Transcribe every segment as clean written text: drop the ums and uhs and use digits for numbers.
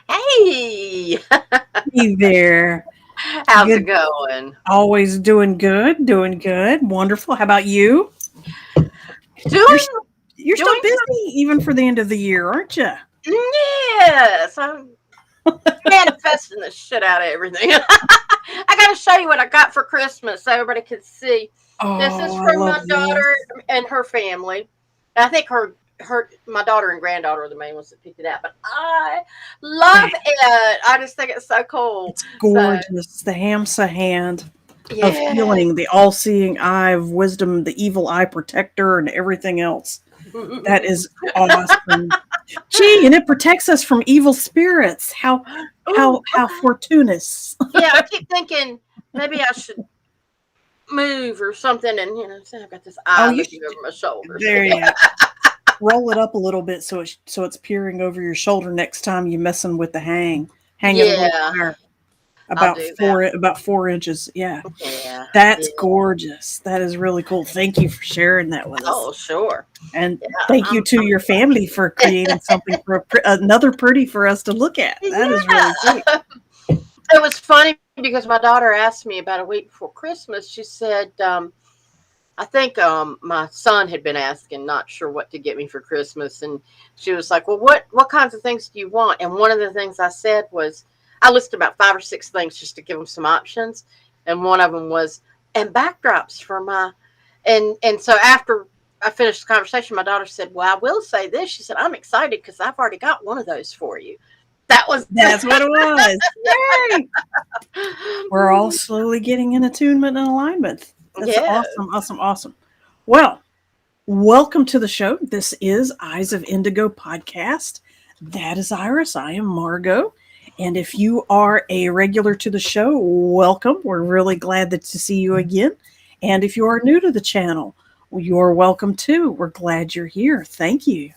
Hey, Hey there. how's it Good. going? Always doing good. Doing good. Wonderful. How about you? You're Doing you're still doing busy even for the end of the year, aren't you? yes. I'm manifesting the shit out of everything. I gotta show you what I got for Christmas so everybody can see. This is Oh, I from love my daughter this. and her family. I think her my daughter and granddaughter are the main ones that picked it out, but I love it. I just think it's so cool. It's So gorgeous. The Hamsa hand of yeah. healing, the all-seeing eye of wisdom, the evil eye protector, and everything else. That is awesome. Gee, and it protects us from evil spirits. How Ooh, how okay. fortuitous. Yeah, I keep thinking maybe I should move or something, and say I've got this Oh, eye you looking should, over my shoulders. there you roll it up a little bit so it's peering over your shoulder next time you messing with the hang it a little Yeah, higher, I'll do that. about 4 inches. Yeah, Yeah, that's yeah. gorgeous. That is really cool. Thank you for sharing that with us, Oh, sure. and Yeah, thank you I'm. to your family for creating something for another pretty for us to look at. That is really sweet. Yeah, it was funny because my daughter asked me about a week before Christmas. She said, I think my son had been asking, not sure what to get me for Christmas, and she was like, "Well, what kinds of things do you want?" And one of the things I said was, I listed about 5 or 6 things just to give them some options, and one of them was and backdrops for my, and so after I finished the conversation, my daughter said, "Well, I will say this." She said, "I'm excited because I've already got one of those for you." That was That's what it was. Yay! We're all slowly getting in attunement and alignment. That's awesome, yes, awesome, awesome. Well, welcome to the show. This is Eyes of Indigo podcast. That is Iris. I am Margot. And if you are a regular to the show, welcome. We're really glad to see you again. And if you are new to the channel, you're welcome too. We're glad you're here. Thank you.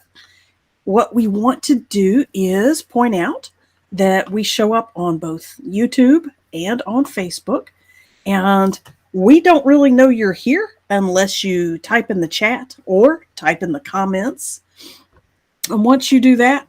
What we want to do is point out that we show up on both YouTube and on Facebook. And we don't really know you're here unless you type in the chat or type in the comments. And once you do that,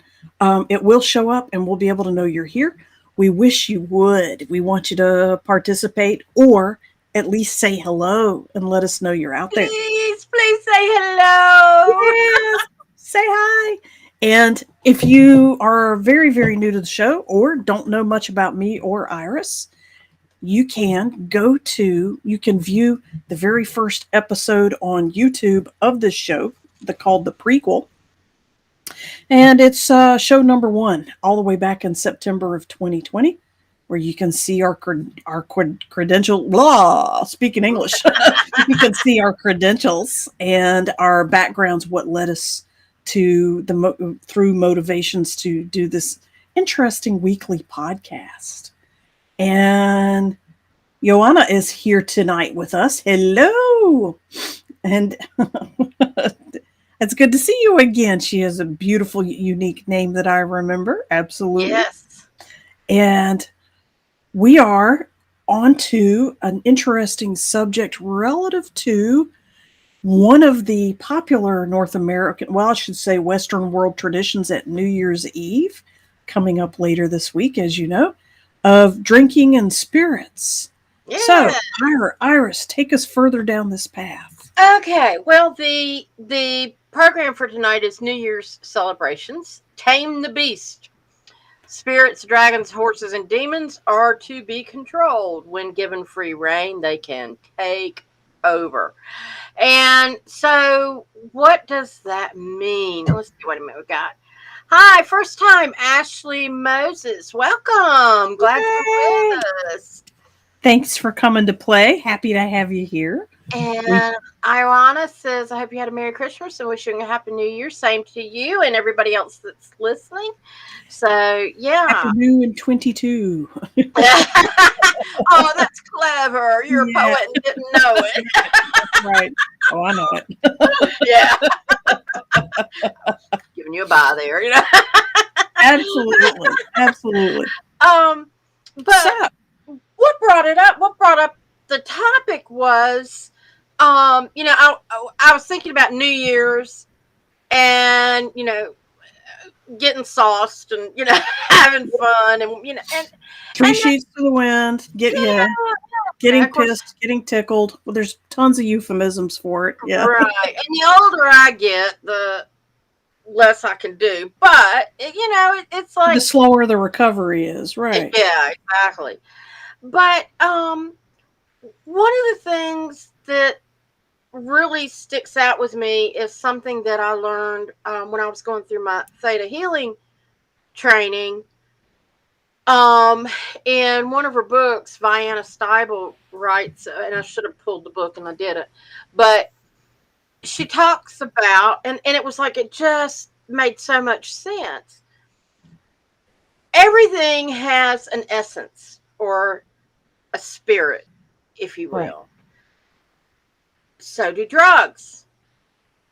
it will show up and we'll be able to know you're here. We wish you would. We want you to participate or at least say hello and let us know you're out there. please say hello. Yes, say hi. And if you are very, very new to the show or don't know much about me or Iris, you can view the very first episode on YouTube of this show, called the prequel, and it's show number one, all the way back in September of 2020, where you can see credential. Blah, speaking English, you can see our credentials and our backgrounds, what led us to through motivations to do this interesting weekly podcast. And Joanna is here tonight with us. Hello. And it's good to see you again. She has a beautiful, unique name that I remember. Absolutely. Yes. And we are on to an interesting subject relative to one of the popular North American, well, I should say Western world traditions at New Year's Eve, coming up later this week, as you know, of drinking and spirits. So, Yeah. Iris, take us further down this path. Okay. Well, the program for tonight is New Year's celebrations. Tame the beast. Spirits, dragons, horses, and demons are to be controlled. When given free reign, they can take over. And so, what does that mean? Let's see. Wait a minute. We got. Hi, first time Ashley Moses. Welcome. Glad you're Yay! with us. Thanks for coming to play. Happy to have you here. We And Irana says, I hope you had a Merry Christmas and wishing a Happy New Year. Same to you and everybody else that's listening. So, Happy yeah. New in 22. Oh, that's clever. You're a Yeah, poet and didn't know it. that's right. Oh, I know it. Yeah. Giving giving you a bye there, you know. Absolutely. Absolutely. So, But what brought it up? What brought up the topic was, I was thinking about New Year's and, getting sauced and, having fun and, three and sheets to the wind. yeah, Getting of course, pissed, getting tickled. Well, there's tons of euphemisms for it. Yeah. right. And the older I get, the less I can do. But, it's The like, slower the recovery is, right. yeah, exactly. But one of the things that really sticks out with me is something that I learned when I was going through my theta healing training. In one of her books, Vianna Steibel writes, and I should have pulled the book and I didn't, but she talks about, and it was like it just made so much sense. Everything has an essence or a spirit, if you Right. will. So do drugs.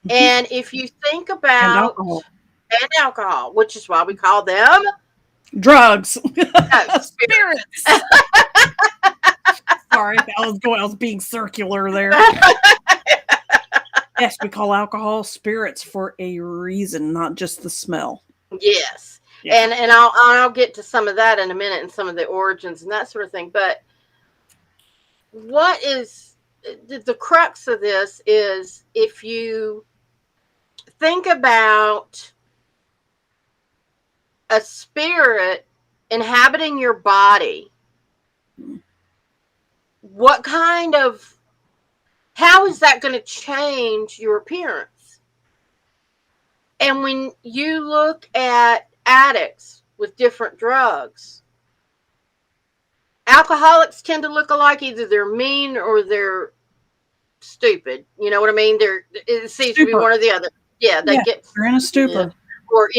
And if you think And about alcohol. and alcohol, which is why we call them Drugs. spirits. Spirits. Sorry, I was being circular there. Yes, we call alcohol spirits for a reason, not just the smell. Yes. Yeah. And I'll get to some of that in a minute and some of the origins and that sort of thing. But what is the crux of this is if you think about a spirit inhabiting your body, how is that going to change your appearance? And when you look at addicts with different drugs, alcoholics tend to look alike. Either they're mean or they're stupid. You know what I mean? It seems to be one or the other. Yeah, they're in a stupor. Or,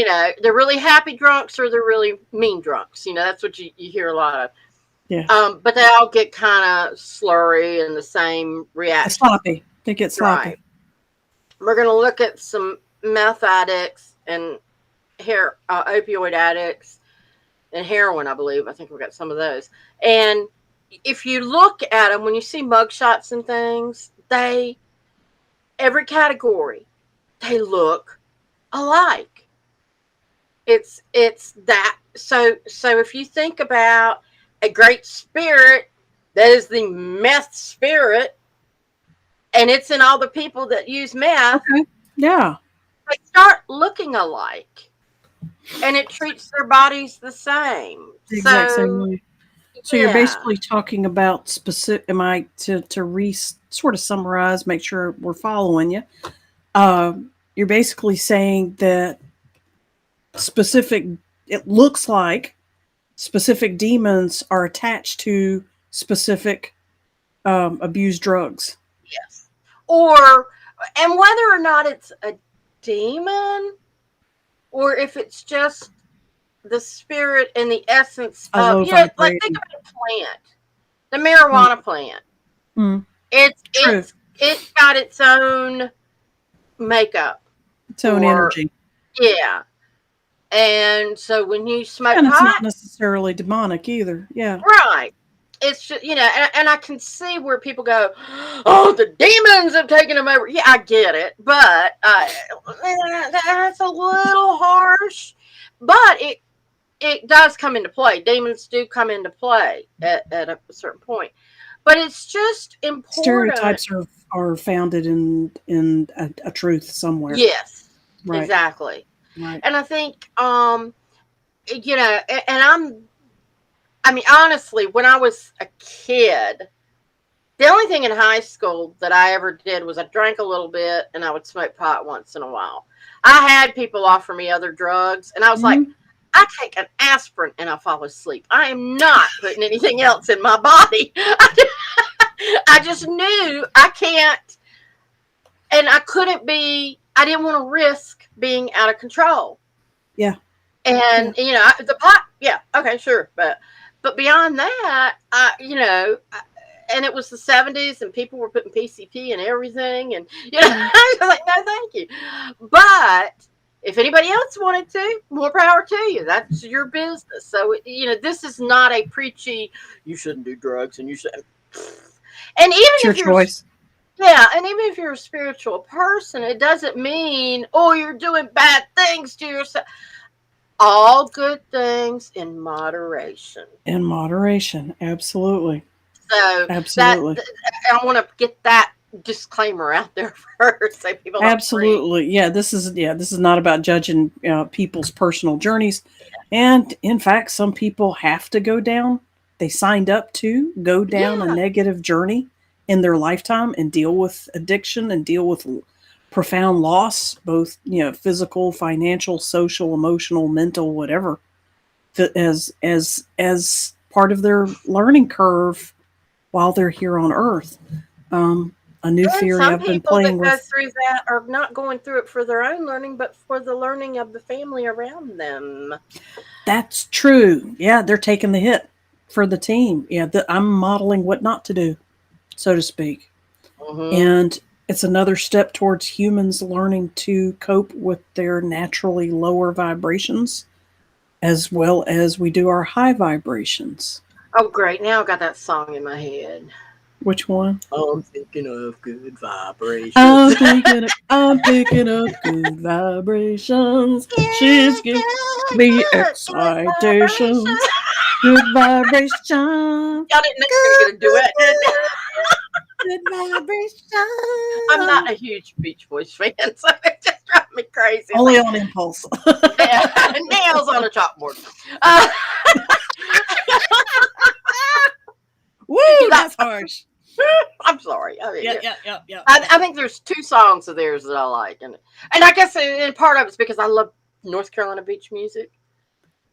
they're really happy drunks or they're really mean drunks. That's what you hear a lot of. Yeah. But they all get kind of slurry and the same reaction. Sloppy. They get sloppy. Right. We're going to look at some meth addicts and opioid addicts and heroin, I believe. I think we've got some of those. And if you look at them, when you see mugshots and things, every category, they look alike. It's that. So if you think about a great spirit, that is the meth spirit, and it's in all the people that use meth. Okay. Yeah. They start looking alike, and it treats their bodies the same. The exact same way. So yeah. You're basically talking about specific. Am I to sort of summarize, make sure we're following you? You're basically saying that it looks like specific demons are attached to specific abused drugs. Yes. And whether or not it's a demon or if it's just the spirit and the essence of, like think about a plant, the marijuana plant. Mm. It's got its own makeup. Its own energy. Yeah. And so when you smoke and it's pot, not necessarily demonic either. Yeah. Right. It's just, and I can see where people go, oh, the demons have taken them over. Yeah, I get it. But that's a little harsh. But it does come into play. Demons do come into play at a certain point. But it's just important. Stereotypes are founded in a truth somewhere. Yes. Right. Exactly. Right. And I think, honestly, when I was a kid, the only thing in high school that I ever did was I drank a little bit and I would smoke pot once in a while. I had people offer me other drugs and I was like, I take an aspirin and I fall asleep. I am not putting anything else in my body. I just knew I can't, and I didn't want to risk being out of control. Yeah. And, the pot, yeah, okay, sure. But beyond that, and it was the 70s and people were putting PCP and everything. And, I was like, no, thank you. But If anybody else wanted to, more power to you. That's your business. So, this is not a preachy, you shouldn't do drugs and you should. And even It's your if you're, choice. yeah, and even if you're a spiritual person, it doesn't mean, oh, you're doing bad things to yourself. All good things in moderation. In moderation. Absolutely. So that Absolutely. I want to get that disclaimer out there first, so people don't scream. Absolutely. This is not about judging people's personal journeys. And in fact, some people have to go down. They signed up to go down a Yeah, negative journey in their lifetime and deal with addiction and deal with profound loss, both, physical, financial, social, emotional, mental, whatever, as part of their learning curve while they're here on earth. Um, a new and theory some I've been people playing that go with. through that are not going through it for their own learning, but for the learning of the family around them. That's true. Yeah, they're taking the hit for the team. Yeah, I'm modeling what not to do, so to speak. Hmm. And it's another step towards humans learning to cope with their naturally lower vibrations as well as we do our high vibrations. Oh, great! Now I got that song in my head. Which one? I'm thinking of good vibrations. I'm picking up good vibrations. She's giving me Good vibration. excitations. Good vibration. Y'all didn't know you were gonna Good, get a duet, did you? good I'm not vibration. a huge Beach Boys fan, so it just drives me crazy. It's Only like on impulse. nails on a chalkboard. Uh, Woo, I, that's harsh. I'm sorry. I mean, Yeah, yeah. yeah, yeah, yeah, yeah. I think there's two songs of theirs that I like, and I guess in part of it's because I love North Carolina beach music.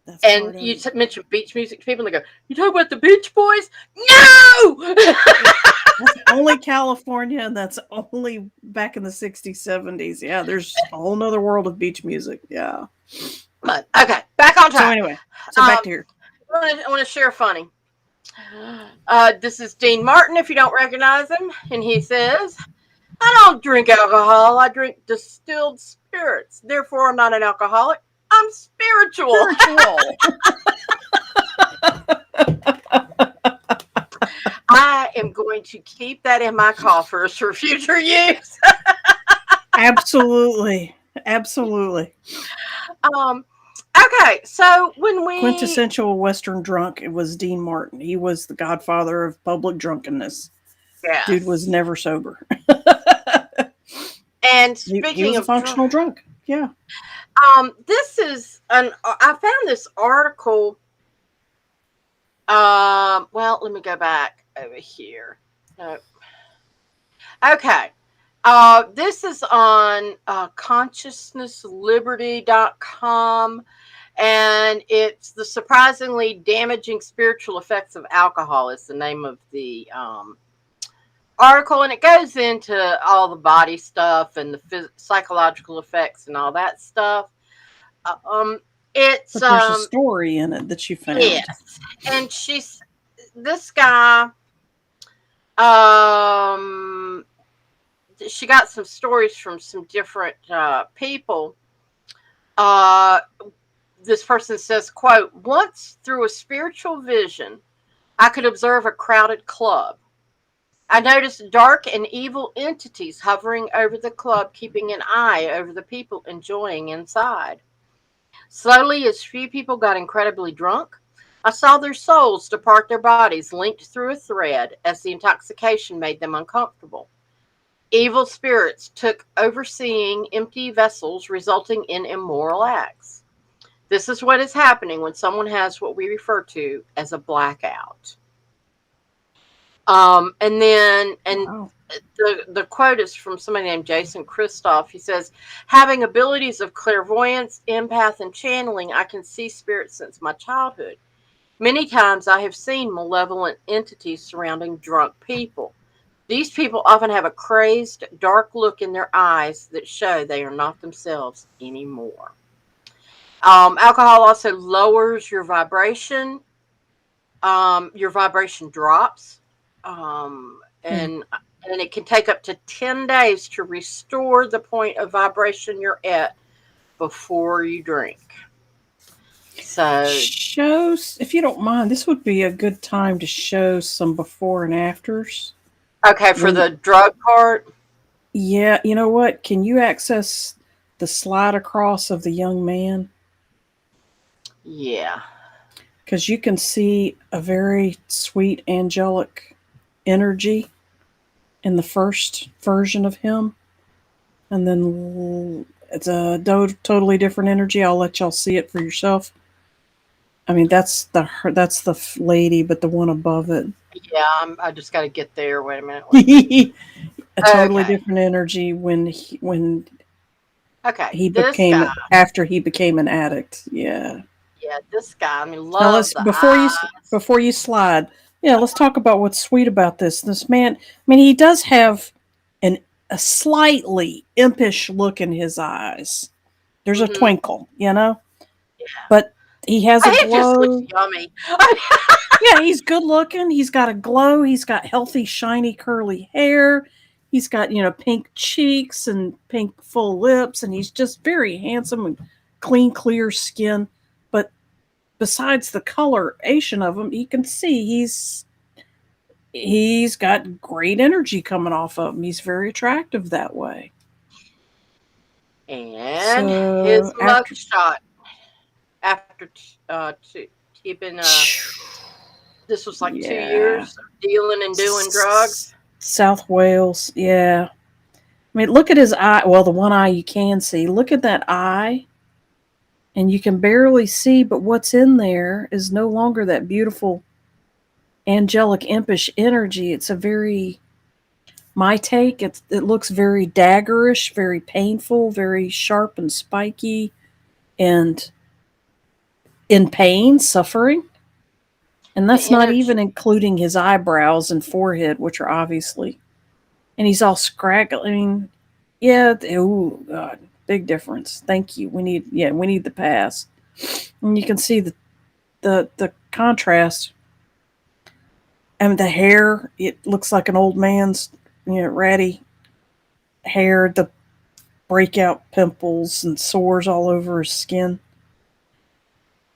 That's And part of you it. mention beach music to people, and they go, "You talk about the Beach Boys?" No. That's only California, and that's only back in the 60s, 70s. Yeah, there's a whole nother world of beach music. Yeah. But okay, back on So track. anyway, so back Um, to here. I want to share funny. This is Dean Martin, if you don't recognize him, and he says, "I don't drink alcohol. I drink distilled spirits. Therefore, I'm not an alcoholic. I'm spiritual." Spiritual. I am going to keep that in my coffers for future use. Absolutely. Absolutely. Um, okay, so when we Quintessential Western drunk, it was Dean Martin. He was the godfather of public drunkenness. Dude was yes, never sober. and He speaking was a of drunk, functional drunk. Yeah. this is an I found this article. Well, let me go back over here. No, okay. This is on consciousnessliberty.com, and it's the surprisingly damaging spiritual effects of alcohol is the name of the article, and it goes into all the body stuff and the psychological effects and all that stuff. Uh, Um, it's But there's a story in it that you found. yes, and this guy. Um, she got some stories from some different people. Uh, this person says, "Quote: Once through a spiritual vision, I could observe a crowded club. I noticed dark and evil entities hovering over the club, keeping an eye over the people enjoying inside. Slowly, as few people got incredibly drunk, I saw their souls depart their bodies, linked through a thread, as the intoxication made them uncomfortable. Evil spirits took overseeing empty vessels, resulting in immoral acts. This is what is happening when someone has what we refer to as a blackout." And then, and Wow. the quote is from somebody named Jason Christoff. He says, "Having abilities of clairvoyance, empath, and channeling, I can see spirits since my childhood. Many times I have seen malevolent entities surrounding drunk people. These people often have a crazed, dark look in their eyes that show they are not themselves anymore." Alcohol also lowers your vibration. Your vibration drops, Hmm. and it can take up to 10 days to restore the point of vibration you're at before you drink. So, Shows, if you don't mind, this would be a good time to show some before and afters. okay, for When, the drug part, yeah, you know what? Can you access the slide across of the young man? yeah. Because you can see a very sweet, angelic energy in the first version of him, and then it's a totally different energy. I'll let y'all see it for yourself. I mean, that's the lady, but the one above it, Yeah, I just got to get there. Wait a minute. a totally Okay. different energy when Okay. he This guy. became after he became an addict. Yeah. Yeah, this guy. I mean, Now love let's the eye. before you slide. Yeah, let's talk about what's sweet about this. This man, I mean, he does have an a slightly impish look in his eyes. There's a Hmm. twinkle, you know, Yeah. but he has a He just looks glow. yummy. Yeah, he's good looking. He's got a glow. He's got healthy, shiny, curly hair. He's got, pink cheeks and pink full lips, and he's just very handsome and clean, clear skin. But besides the coloration of him, you can see he's got great energy coming off of him. He's very attractive that way. And his So after mugshot after he'd been this was like two yeah, years of dealing and doing drugs. South Wales, yeah. I mean, look at his eye. Well, the one eye you can see. Look at that eye, and you can barely see, but what's in there is no longer that beautiful, angelic, impish energy. It's a very my take. It looks very daggerish, very painful, very sharp and spiky, and in pain, suffering. And The that's not energy even including his eyebrows and forehead, which are obviously. And he's all scraggling. Yeah. Oh God, big difference. Thank you. We need the pass. And you can see the contrast. And the hair, it looks like an old man's, ratty hair. The breakout pimples and sores all over his skin.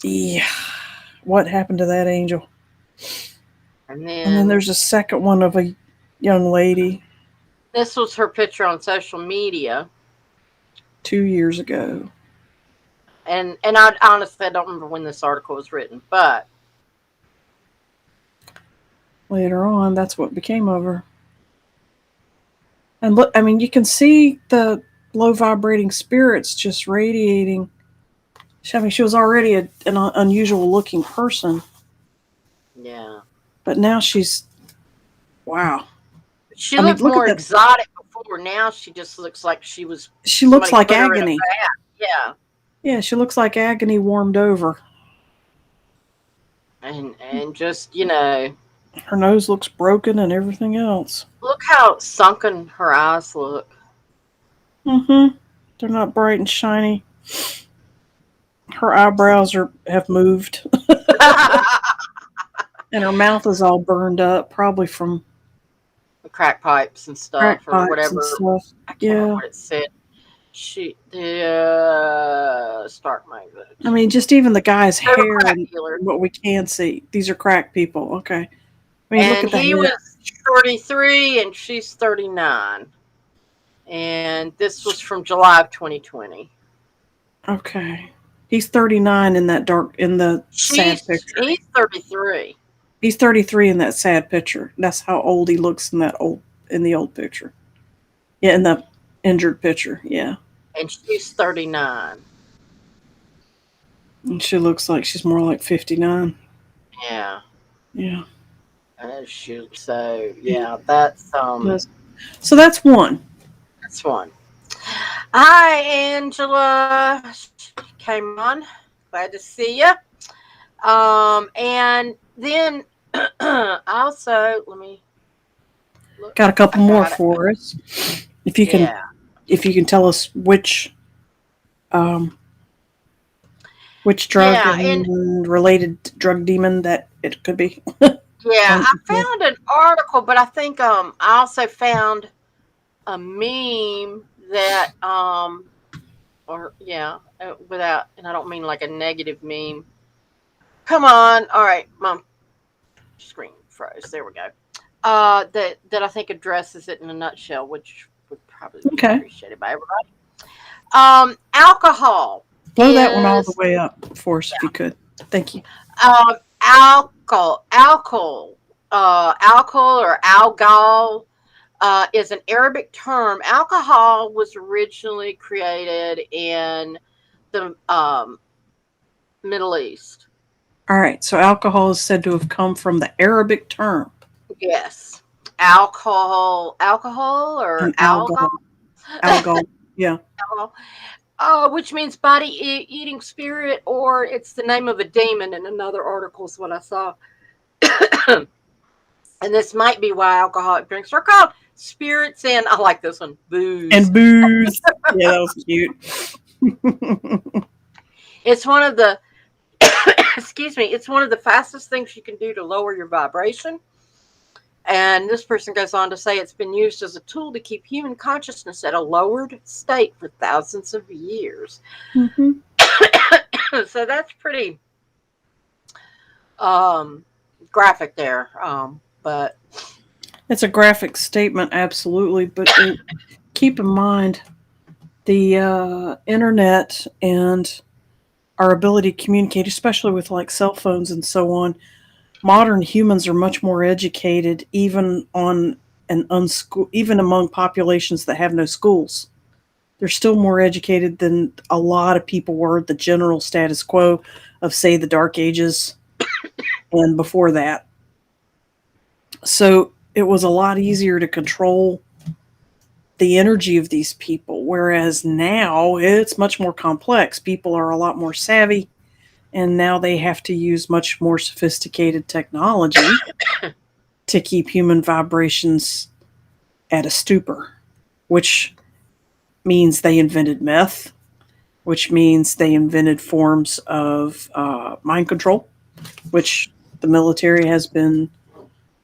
Yeah. What happened to that angel? and And then then there's a second one of a young lady this was her picture on social media. 2 years ago. And I honestly I don't remember when this article was written, but Later on, that's what became of her. And look, I mean, you can see the low vibrating spirits just radiating. I mean, she was already an unusual looking person, yeah. but now she's wow. She I mean, looked look at more that. exotic before. Now she just looks like she was She looks somebody like put her in a agony. vat. Yeah. Yeah, she looks like agony warmed over. And just, you know, Her nose looks broken and everything else. look how sunken her eyes look. Mm-hmm. They're not bright and shiny. Her eyebrows have moved, and her mouth is all burned up, probably from Crack pipes and crack stuff or pipes and whatever. stuff. I can't remember Yeah. what it said. She the start my I vote. mean, just even the guy's They were hair crack and dealers. what we can see. These are crack people. Okay. I mean, look And at the he hair. was 33 and she's 39. And this was from July of 2020. Okay. He's 39 in that in the sad picture. He's 33. He's 33 in that sad picture. That's how old he looks in the old picture. Yeah, in the injured picture. Yeah. And she's 39. And she looks like she's more like 59. Yeah. Yeah. Shoot. So Yeah. yeah, So that's one. that's one. Hi, Angela. Came on. Glad to see you. And then also let me look. Got a couple I more got it. for us. If you can, Yeah. if you can tell us um, which drug Yeah. And and related drug demon that it could be. yeah, One I more. found an article, but I think I also found a meme that or yeah, without, and I don't mean like a negative meme. Come on, all right, mom, screen froze. There we go. That I think addresses it in a nutshell, which would probably be Okay. appreciated by everybody. Alcohol Blow that one all the is way up for us if you could. Thank you. alcohol or alcohol is an Arabic term. Alcohol was originally created in the Middle East. All right. So alcohol is said to have come from the Arabic term Yes, alcohol or and alcohol, alcohol. Alcohol. Yeah. which means body eating spirit, or it's the name of a demon. In another article, is what I saw. And this might be why alcoholic drinks are called spirits and I like this one, booze. And booze. Yeah, that was cute. It's one of the excuse me, it's one of the fastest things you can do to lower your vibration. And this person goes on to say it's been used as a tool to keep human consciousness at a lowered state for thousands of years. Mm-hmm. So that's pretty um, graphic there. But It's a graphic statement, absolutely. But keep in mind the internet and our ability to communicate, especially with like cell phones and so on. Modern humans are much more educated, even on even among populations that have no schools. They're still more educated than a lot of people were. The general status quo of, say, the Dark Ages and before that. So it was a lot easier to control the energy of these people, whereas now it's much more complex. People are a lot more savvy, and now they have to use much more sophisticated technology to keep human vibrations at a stupor, which means they invented meth, which means they invented forms of mind control, which the military has been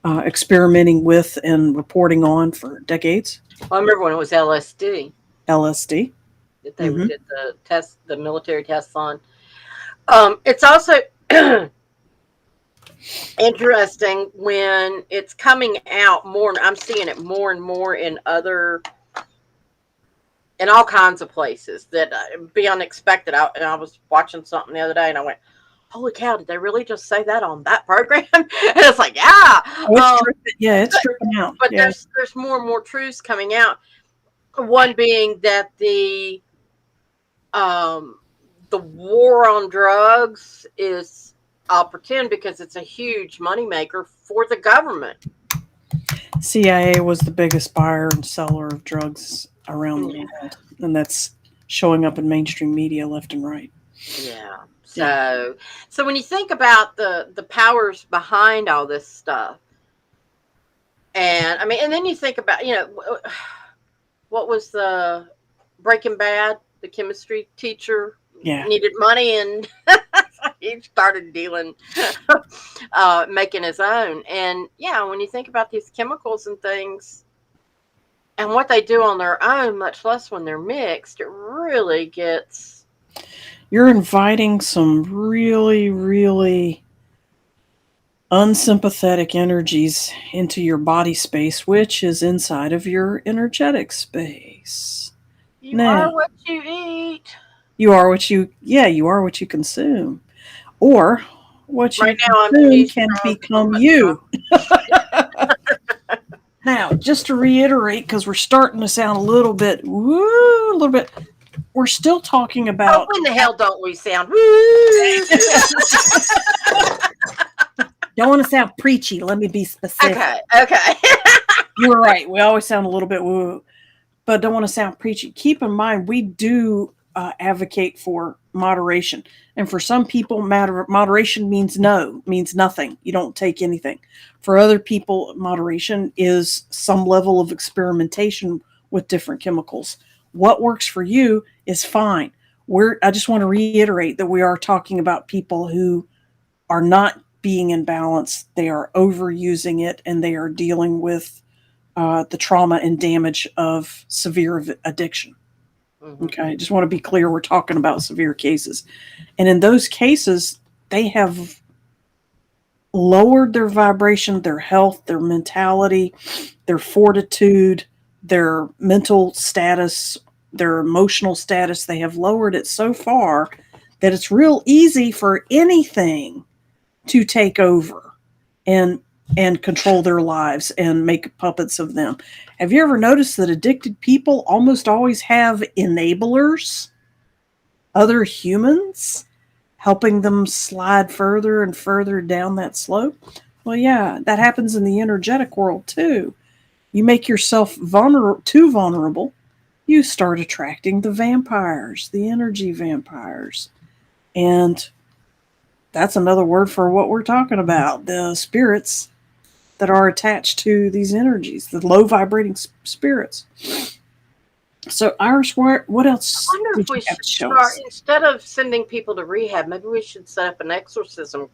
experimenting with and reporting on for decades. I remember when it was LSD LSD. that they Mm-hmm. did the test, the military tests on. It's also interesting when it's coming out more. I'm seeing it more and more in in all kinds of places that be unexpected. And I was watching something the other day, and I went, "Holy cow! Did they really just say that on that program?" And it's like, yeah. Oh, it's dripping. Yeah, it's dripping out. But Yeah. there's more and more truths coming out. One being that um, the war on drugs is, I'll pretend, because it's a huge moneymaker for the government. CIA was the biggest buyer and seller of drugs around the Yeah. world, and that's showing up in mainstream media left and right. Yeah. Yeah. So when you think about the powers behind all this stuff, and I mean, and then you think about, what was the Breaking Bad? The chemistry teacher Yeah. needed money, and he started dealing, making his own. And yeah, when you think about these chemicals and things and what they do on their own, much less when they're mixed, it really gets. You're inviting some really, really unsympathetic energies into your body space, which is inside of your energetic space. You Now, are what you eat. you are what you consume. Or what you Right now, I'm consume cheese can straws and become butt you. Now, just to reiterate, because we're starting to sound a little bit, we're still talking Oh, about. when the hell don't we sound? Woo! Don't want to sound preachy. Let me be specific. Okay, okay. You were right. We always sound a little bit woo, but don't want to sound preachy. Keep in mind, we do advocate for moderation. And for some people, moderation means means nothing. You don't take anything. For other people, moderation is some level of experimentation with different chemicals. What works for you is fine. I just want to reiterate that we are talking about people who are not being in balance. They are overusing it and they are dealing with the trauma and damage of severe addiction. Mm-hmm. Okay, just want to be clear, we're talking about severe cases. And in those cases, they have lowered their vibration, their health, their mentality, their fortitude, their mental status, their emotional status. They have lowered it so far that it's real easy for anything to take over and control their lives and make puppets of them. Have you ever noticed that addicted people almost always have enablers, other humans, helping them slide further and further down that slope? Well, yeah, that happens in the energetic world too. You make yourself too vulnerable, you start attracting the vampires, the energy vampires. And that's another word for what we're talking about, the spirits that are attached to these energies, the low vibrating spirits. So, Iris, what I else wonder if did we you have should to show start, us? instead of sending people to rehab, maybe we should set up an exorcism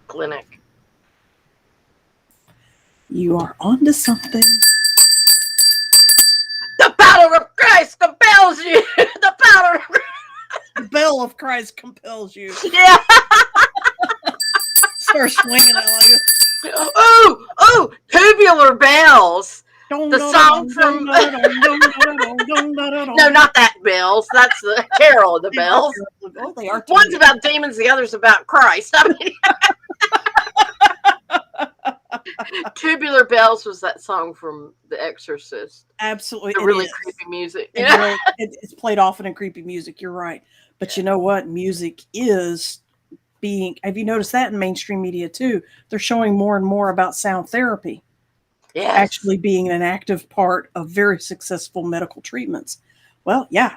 clinic. You are onto something. The power of Christ compels you. The power of The bell of Christ compels you. yeah. Start swinging it like Oh, tubular bells. The song from no, not that bells. That's the Carol of the Bells. Oh, they are One's about demons, the other's about Christ. I mean, tubular bells was that song from The Exorcist. absolutely. The It really is. creepy music. It Yeah. really it's played often in creepy music. You're right, but you know what? Music is being. Have you noticed that in mainstream media too? They're showing more and more about sound therapy Yes. actually being an active part of very successful medical treatments. Well, yeah,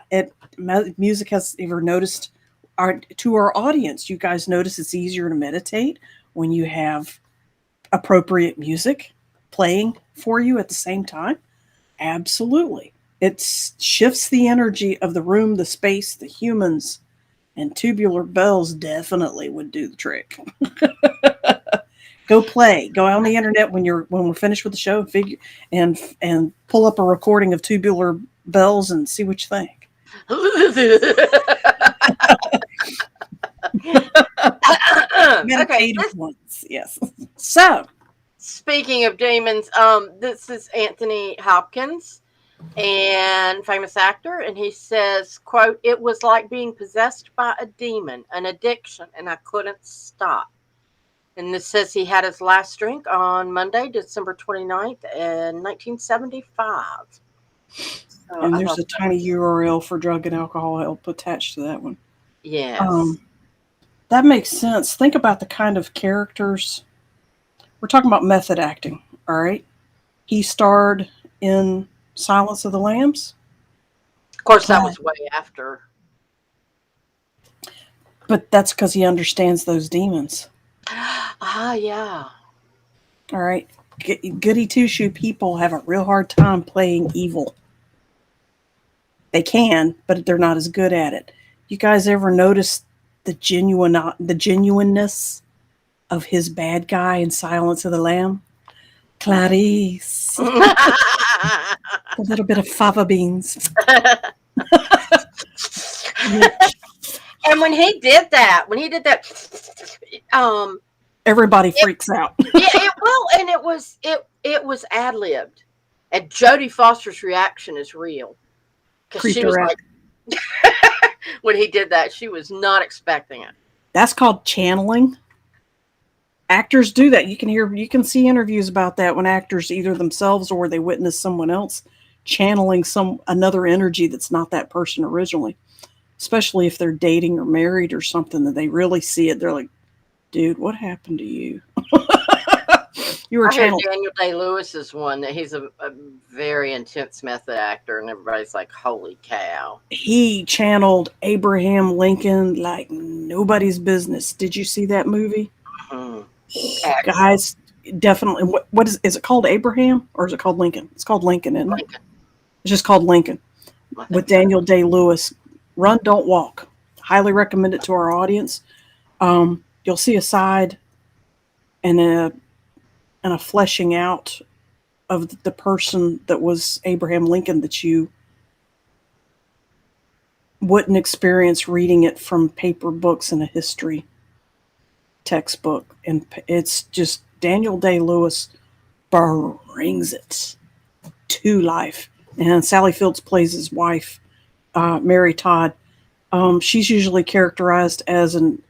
music has ever noticed our audience. You guys notice it's easier to meditate when you have appropriate music playing for you at the same time. Absolutely. It shifts the energy of the room, the space, the humans, and tubular bells definitely would do the trick. Go play. Go on the internet when we're finished with the show. And pull up a recording of tubular bells and see what you think. Okay. Meditative ones, yes. So, Speaking of demons, this is Anthony Hopkins, and famous actor, and he says, quote, "It was like being possessed by a demon, an addiction, and I couldn't stop." And this says he had his last drink on Monday, December 29th, in 1975. So and I there's thought a that tiny was, URL for drug and alcohol help attached to that one. yes. Um, that makes sense. Think about the kind of characters we're talking about. Method acting. All right, he starred in Silence of the Lambs. Of course, that Glad, was way after. but that's because he understands those demons. Ah, yeah. All right, goody two shoe people have a real hard time playing evil. They can, but they're not as good at it. You guys ever notice the genuineness of his bad guy in Silence of the Lamb? Clarice, a little bit of fava beans. And when he did that, Everybody it, freaks out. yeah, and it was ad libbed, and Jodie Foster's reaction is real because Creeped she was her out. like, when he did that, she was not expecting it. That's called channeling. Actors do that. You can see interviews about that when actors either themselves or they witness someone else channeling some another energy that's not that person originally. Especially if they're dating or married or something, that they really see it. They're like, dude, what happened to you? You were I hear channeled. Daniel Day Lewis is one that he's a very intense method actor, and everybody's like, "Holy cow!" He channeled Abraham Lincoln like nobody's business. Did you see that movie? Mhm. Excellent. Guys, definitely. What is it called? Abraham or is it called Lincoln? It's called Lincoln, isn't it? Lincoln, It's just called Lincoln I with think so. Daniel Day Lewis. Run, don't walk. Highly recommend it to our audience. You'll see a side and a fleshing out of the person that was Abraham Lincoln that you wouldn't experience reading it from paper books in a history textbook. And it's just Daniel Day-Lewis brings it to life. And Sally Fields plays his wife, Mary Todd. She's usually characterized as an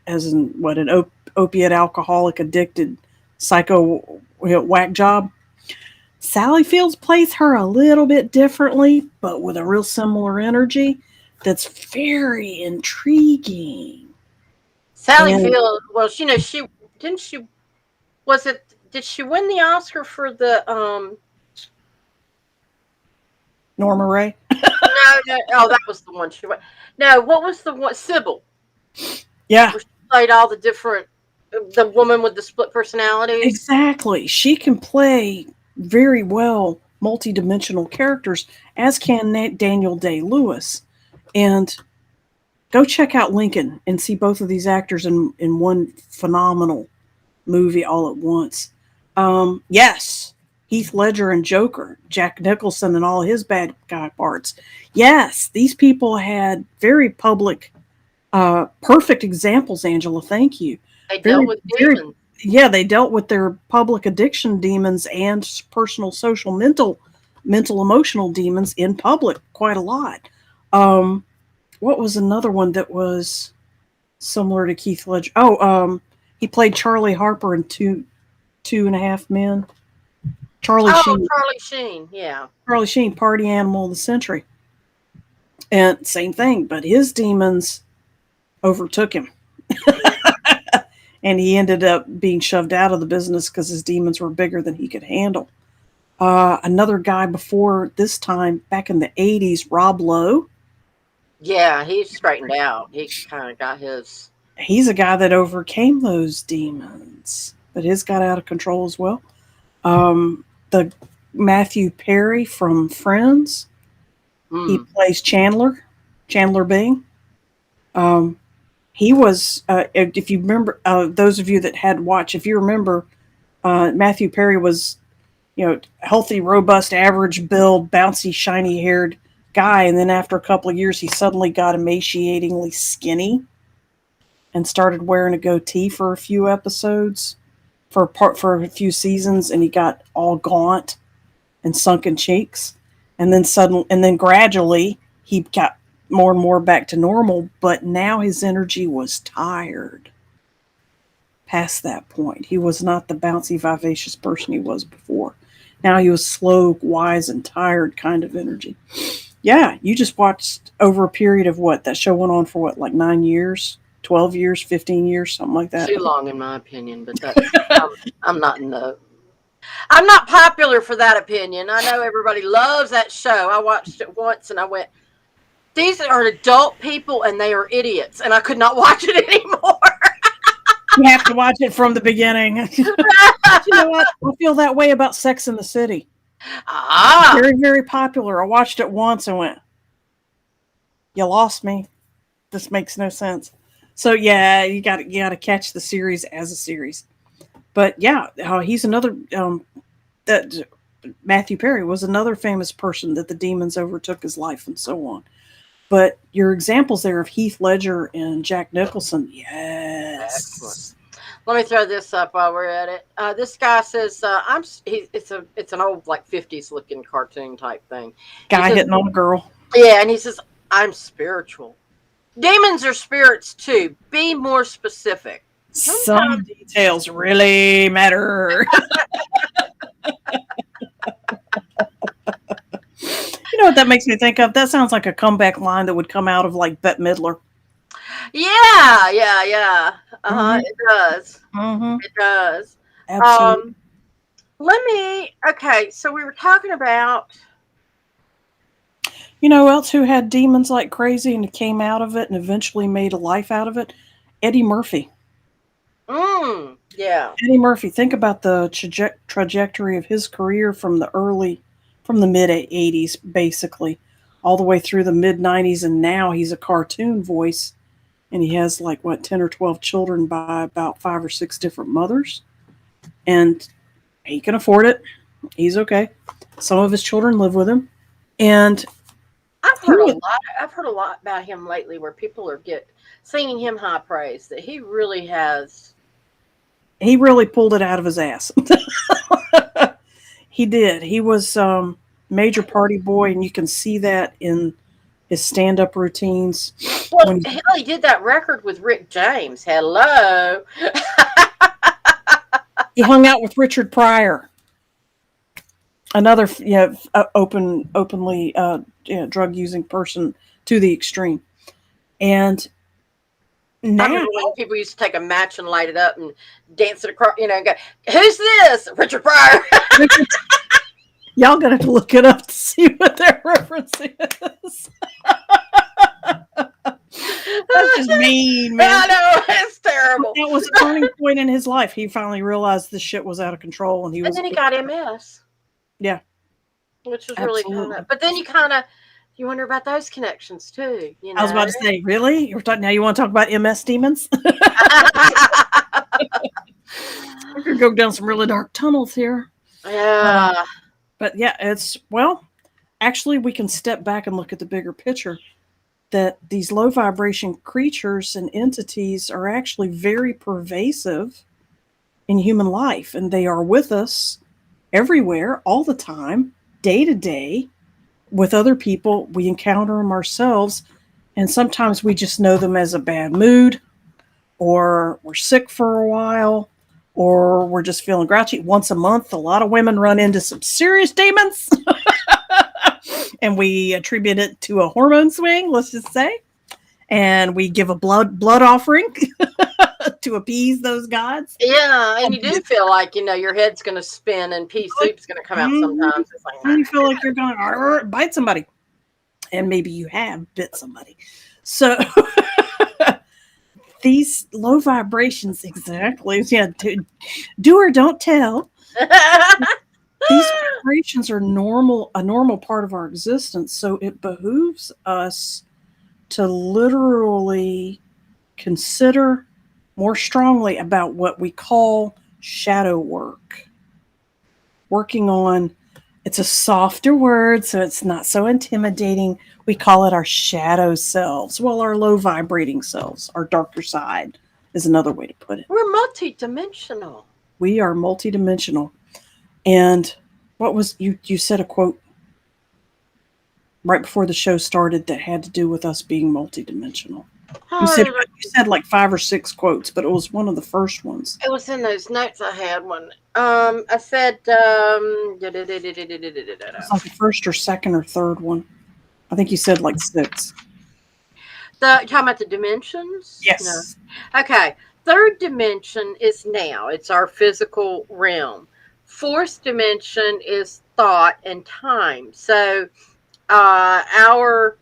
opiate alcoholic addicted psycho whack job. Sally Fields plays her a little bit differently, but with a real similar energy that's very intriguing. Sally And Field. Well, she didn't she was it did she win the Oscar for the Norma Ray. no, oh, that was the one she won. No, what was the one, Sybil, Yeah, where she played all the different, the woman with the split personalities. exactly. She can play very well multidimensional characters, as can Daniel Day-Lewis. And go check out Lincoln and see both of these actors in one phenomenal movie all at once. Yes, Heath Ledger and Joker, Jack Nicholson and all his bad guy parts. Yes, these people had very public, perfect examples. Angela, thank you. They dealt Very, with very. demons. Yeah, they dealt with their public addiction demons and personal, social, mental, emotional demons in public quite a lot. Um, what was another one that was similar to Keith Ledger? Oh, he played Charlie Harper in Two and a Half Men. Charlie Oh, Sheen. Charlie Sheen. Yeah. Charlie Sheen, party animal of the century. And same thing, but his demons overtook him. And he ended up being shoved out of the business because his demons were bigger than he could handle. Another guy before this time, back in the 80s, Rob Lowe. Yeah, he's straightened out. He kind of got his. He's a guy that overcame those demons, but his got out of control as well. The Matthew Perry from Friends, he plays Chandler Bing. He was, if you remember, those of you that had watched, if you remember, Matthew Perry was, healthy, robust, average build, bouncy, shiny haired guy. And then after a couple of years, he suddenly got emaciatingly skinny and started wearing a goatee for a few episodes, for a few seasons, and he got all gaunt and sunken cheeks. And then gradually he got more and more back to normal, but now his energy was tired. Past that point, he was not the bouncy, vivacious person he was before. Now he was slow, wise, and tired kind of energy. Yeah, you just watched over a period of what? That show went on for what, like 9 years, 12 years, 15 years, something like that? Too long, in my opinion, but that's, I'm not in the. I'm not popular for that opinion. I know everybody loves that show. I watched it once and I went, these are adult people and they are idiots, and I could not watch it anymore. You have to watch it from the beginning. You know what? I feel that way about Sex in the City. Very, very popular. I watched it once and went, you lost me. This makes no sense. So yeah, you got to catch the series as a series. But yeah, he's another that Matthew Perry was another famous person that the demons overtook his life and so on. But your examples there of Heath Ledger and Jack Nicholson, yes. Excellent. Let me throw this up while we're at it. This guy says, it's an old like 50s looking cartoon type thing. Guy hitting on a girl. Yeah, and he says, I'm spiritual. Demons are spirits too. Be more specific. Some details really matter. You know what that makes me think of? That sounds like a comeback line that would come out of like Bette Midler. Yeah. Mm-hmm. It does. Mm-hmm. It does. Absolutely. Okay, so we were talking about. You know who else who had demons like crazy and came out of it and eventually made a life out of it? Eddie Murphy. Yeah. Eddie Murphy. Think about the trajectory of his career from the mid 80s, basically, all the way through the mid 90s. And now he's a cartoon voice and he has like 10 or 12 children by about 5 or 6 different mothers. And he can afford it. He's okay. Some of his children live with him. And He was, I've heard a lot about him lately, where people are singing him high praise that he really has. he really pulled it out of his ass. He did. He was major party boy, and you can see that in his stand-up routines. Well, When hell, he did that record with Rick James. Hello. he hung out with Richard Pryor, another openly drug using person to the extreme, and I now remember when people used to take a match and light it up and dance it across, and go, "Who's this?" Richard Pryor. Richard, y'all gonna have to look it up to see what their reference is. That's just mean, man. I know, it's terrible. That was a turning point in his life. He finally realized this shit was out of control, and And then he got MS. Yeah, which was really kind absolutely. of. But then you wonder about those connections too. I was about to say, really? You're talking now? You want to talk about MS demons? We're gonna go down some really dark tunnels here. Yeah. But yeah, actually, we can step back and look at the bigger picture. That these low vibration creatures and entities are actually very pervasive in human life, and they are with us everywhere, all the time, day to day, with other people. We encounter them ourselves, and sometimes we just know them as a bad mood, or we're sick for a while, or we're just feeling grouchy. Once a month, a lot of women run into some serious demons. And we attribute it to a hormone swing, let's just say. And we give a blood offering to appease those gods. Yeah, and you do feel like, your head's going to spin and pea soup's going to come out sometimes. It's like, you feel like you're going to bite somebody. And maybe you have bit somebody. So these low vibrations, exactly. Yeah, do or don't tell. These vibrations are a normal part of our existence. So it behooves us to literally consider more strongly about what we call shadow work. Working on, it's a softer word, so it's not so intimidating. We call it our shadow selves. Well, our low vibrating selves, our darker side is another way to put it. We're multidimensional. We are multidimensional. And what was you said a quote right before the show started that had to do with us being multidimensional. You said like 5 or 6 quotes, but it was one of the first ones. It was in those notes I had one. I said It was like the first or second or third one. I think you said like 6. Talking about the dimensions? Yes. No. Okay. Third dimension is now. It's our physical realm. Fourth dimension is thought and time. So our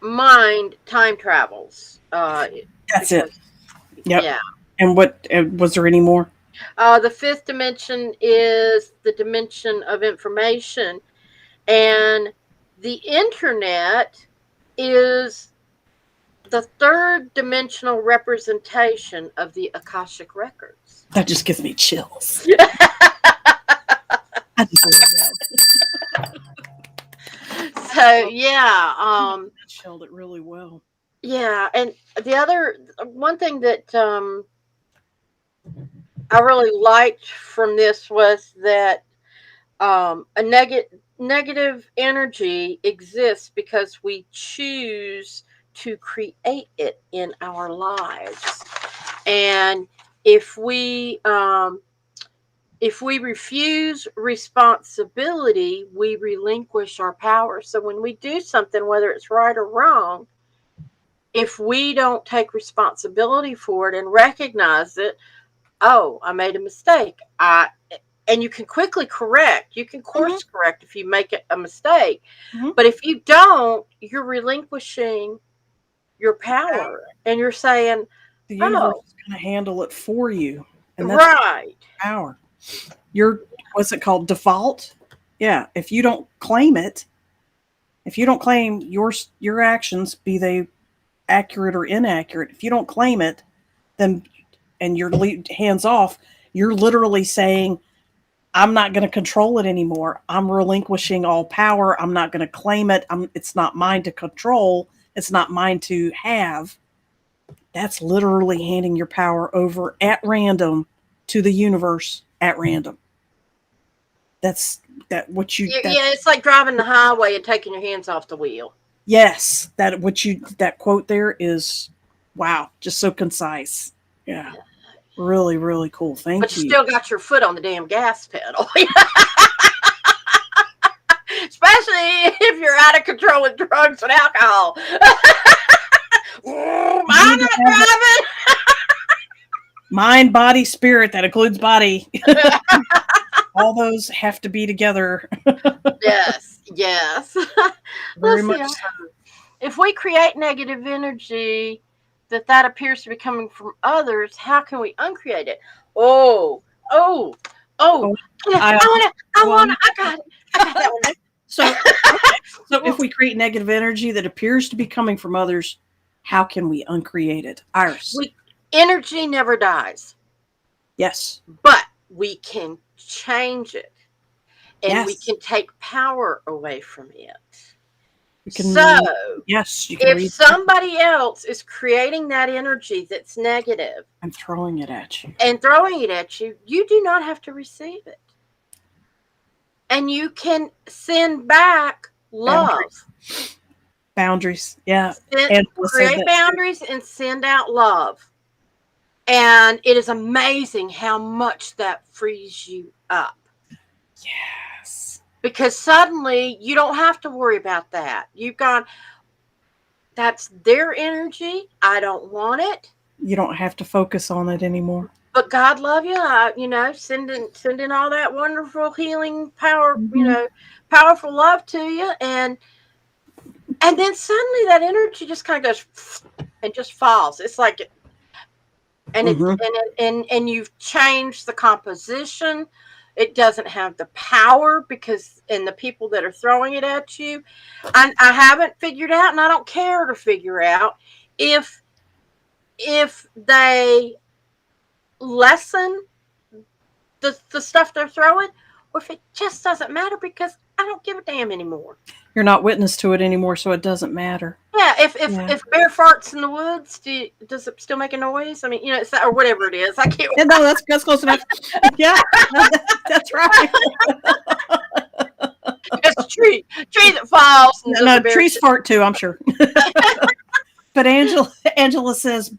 mind time travels. That's it. Yep. Yeah. And what was there any more? The fifth dimension is the dimension of information, and the internet is the third dimensional representation of the Akashic records. That just gives me chills. I just love that. So yeah, chilled it really well. Yeah, and the other one thing that I really liked from this was that a negative energy exists because we choose to create it in our lives, and if we refuse responsibility, we relinquish our power. So when we do something, whether it's right or wrong, if we don't take responsibility for it and recognize it, oh, I made a mistake. And you can quickly correct. You can course correct if you make a mistake. Mm-hmm. But if you don't, you're relinquishing your power, and you're saying the universe is going to handle it for you. And that's right. Power. What's it called? Default? Yeah. If you don't claim it, if you don't claim your actions, be they accurate or inaccurate, if you don't claim it, then and you're hands off, you're literally saying, I'm not going to control it anymore. I'm relinquishing all power. I'm not going to claim it. It's not mine to control. It's not mine to have. That's literally handing your power over at random to the universe at random. That's that what you that Yeah, it's like driving the highway and taking your hands off the wheel. yes, that quote there is wow, just so concise. Yeah. Really, really cool. But Thank you you. still got your foot on the damn gas pedal. Especially if you're out of control with drugs and alcohol. I'm You need to not have driving. mind, body, spirit. That includes body. All those have to be together. Yes, yes. Very Let's much see. so. If we create negative energy that appears to be coming from others, how can we uncreate it? Oh, oh, oh! Oh, I I want to! I well, want to! I got it! I got that one. so okay. So if we create negative energy that appears to be coming from others, how can we uncreate it? Iris. We energy never dies, Yes. but we can change it, and we Yes. can take power away from it. You So, can yes, you can if read. somebody else is creating that energy that's negative I'm throwing it at you. and throwing it at you, you do not have to receive it. And you can send back love. Boundaries. Yeah. Angela said Create that. boundaries and send out love. And it is amazing how much that frees you up. Yes. Because suddenly you don't have to worry about that. You've gone, that's their energy. I don't want it. You don't have to focus on it anymore. But God love you. Sending all that wonderful healing power, Mm-hmm. powerful love to you. And then suddenly that energy just kind of goes and just falls. It's like and you've changed the composition. It doesn't have the power because and the people that are throwing it at you. I haven't figured out, and I don't care to figure out if they lessen the stuff they're throwing, or if it just doesn't matter because I don't give a damn anymore. You're not witness to it anymore, so it doesn't matter. Yeah, if Yeah. if bear farts in the woods, does it still make a noise? I mean, it's or whatever it is. I can't. Yeah, no, that's close enough. Yeah, that's right. It's a tree that falls. And No, trees fart too, I'm sure. But Angela says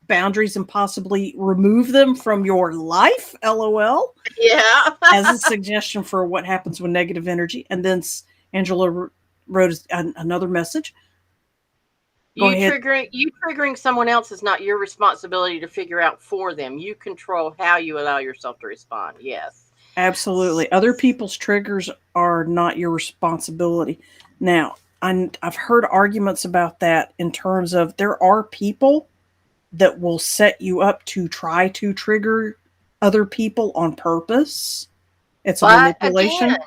boundaries and possibly remove them from your life. LOL. Yeah. As a suggestion for what happens with negative energy. And then Angela wrote another message. Go ahead. Triggering someone else is not your responsibility to figure out for them. You control how you allow yourself to respond. Yes. Absolutely. Other people's triggers are not your responsibility. Now, I've heard arguments about that in terms of there are people that will set you up to try to trigger other people on purpose. It's a manipulation. Again,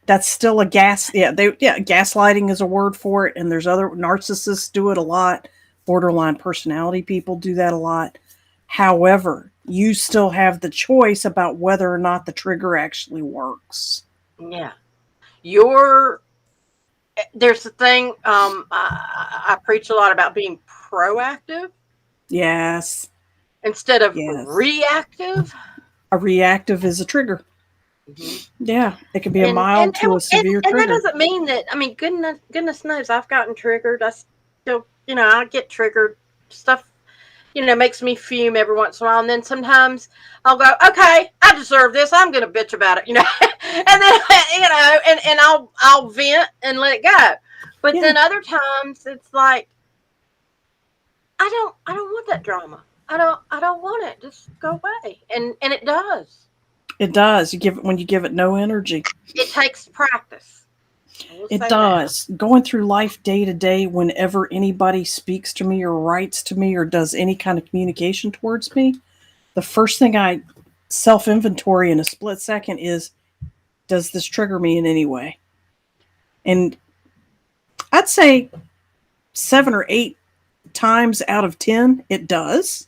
that's still gaslighting is a word for it, and there's other narcissists do it a lot. Borderline personality people do that a lot. However, you still have the choice about whether or not the trigger actually works. Yeah. There's the thing, I preach a lot about being proactive. Yes. Instead of reactive. A reactive is a trigger. Mm-hmm. Yeah, it can be a mild to a severe trigger. And that doesn't mean that, I mean, goodness knows I've gotten triggered. I still, I get triggered. Stuff, makes me fume every once in a while. And then sometimes I'll go, okay, I deserve this. I'm going to bitch about it, and then, and I'll vent and let it go. But then other times it's like, I don't want that drama. I don't want it. Just go away. And it does. It does. When you give it no energy. It takes practice. It does. That. Going through life day to day, whenever anybody speaks to me or writes to me or does any kind of communication towards me, the first thing I self-inventory in a split second is, does this trigger me in any way? And I'd say 7 or 8 times out of 10, it does.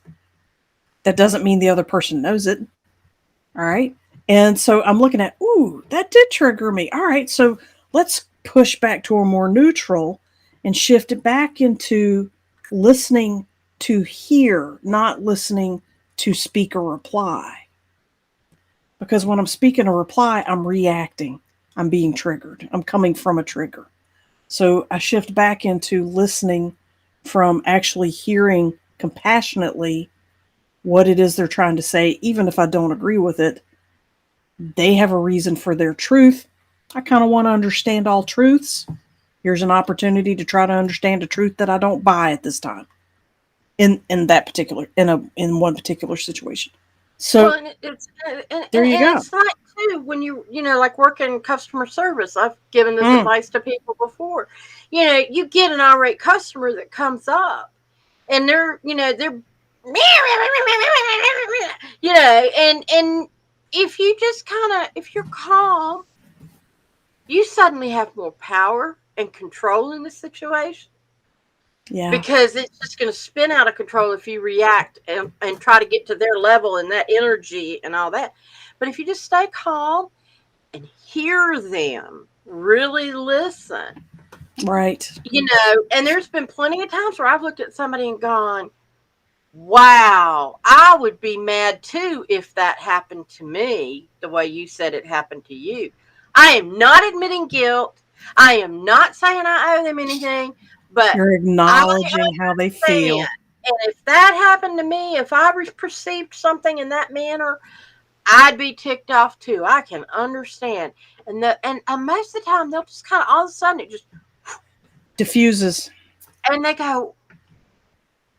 That doesn't mean the other person knows it. All right. And so I'm looking at, ooh, that did trigger me. All right, so let's push back to a more neutral and shift it back into listening to hear, not listening to speak a reply. Because when I'm speaking a reply, I'm reacting. I'm being triggered. I'm coming from a trigger. So I shift back into listening from actually hearing compassionately what it is they're trying to say, even if I don't agree with it. They have a reason for their truth. I kind of want to understand all truths. Here's an opportunity to try to understand a truth that I don't buy at this time in that particular in one particular situation. Well, So and there you go. it's like too when like working customer service. I've given this Mm, advice to people before. You get an irate customer that comes up, and they're and if you just if you're calm, you suddenly have more power and control in the situation, yeah, because it's just going to spin out of control if you react and try to get to their level and that energy and all that. But if you just stay calm and hear them, really listen, right. and there's been plenty of times where I've looked at somebody and gone, wow, I would be mad too if that happened to me the way you said it happened to you. I am not admitting guilt. I am not saying I owe them anything, but You're I acknowledging how they understand. feel. And if that happened to me, if I perceived something in that manner, I'd be ticked off too. I can understand. And most of the time they'll just kind of all of a sudden it just, Diffuses. and they go,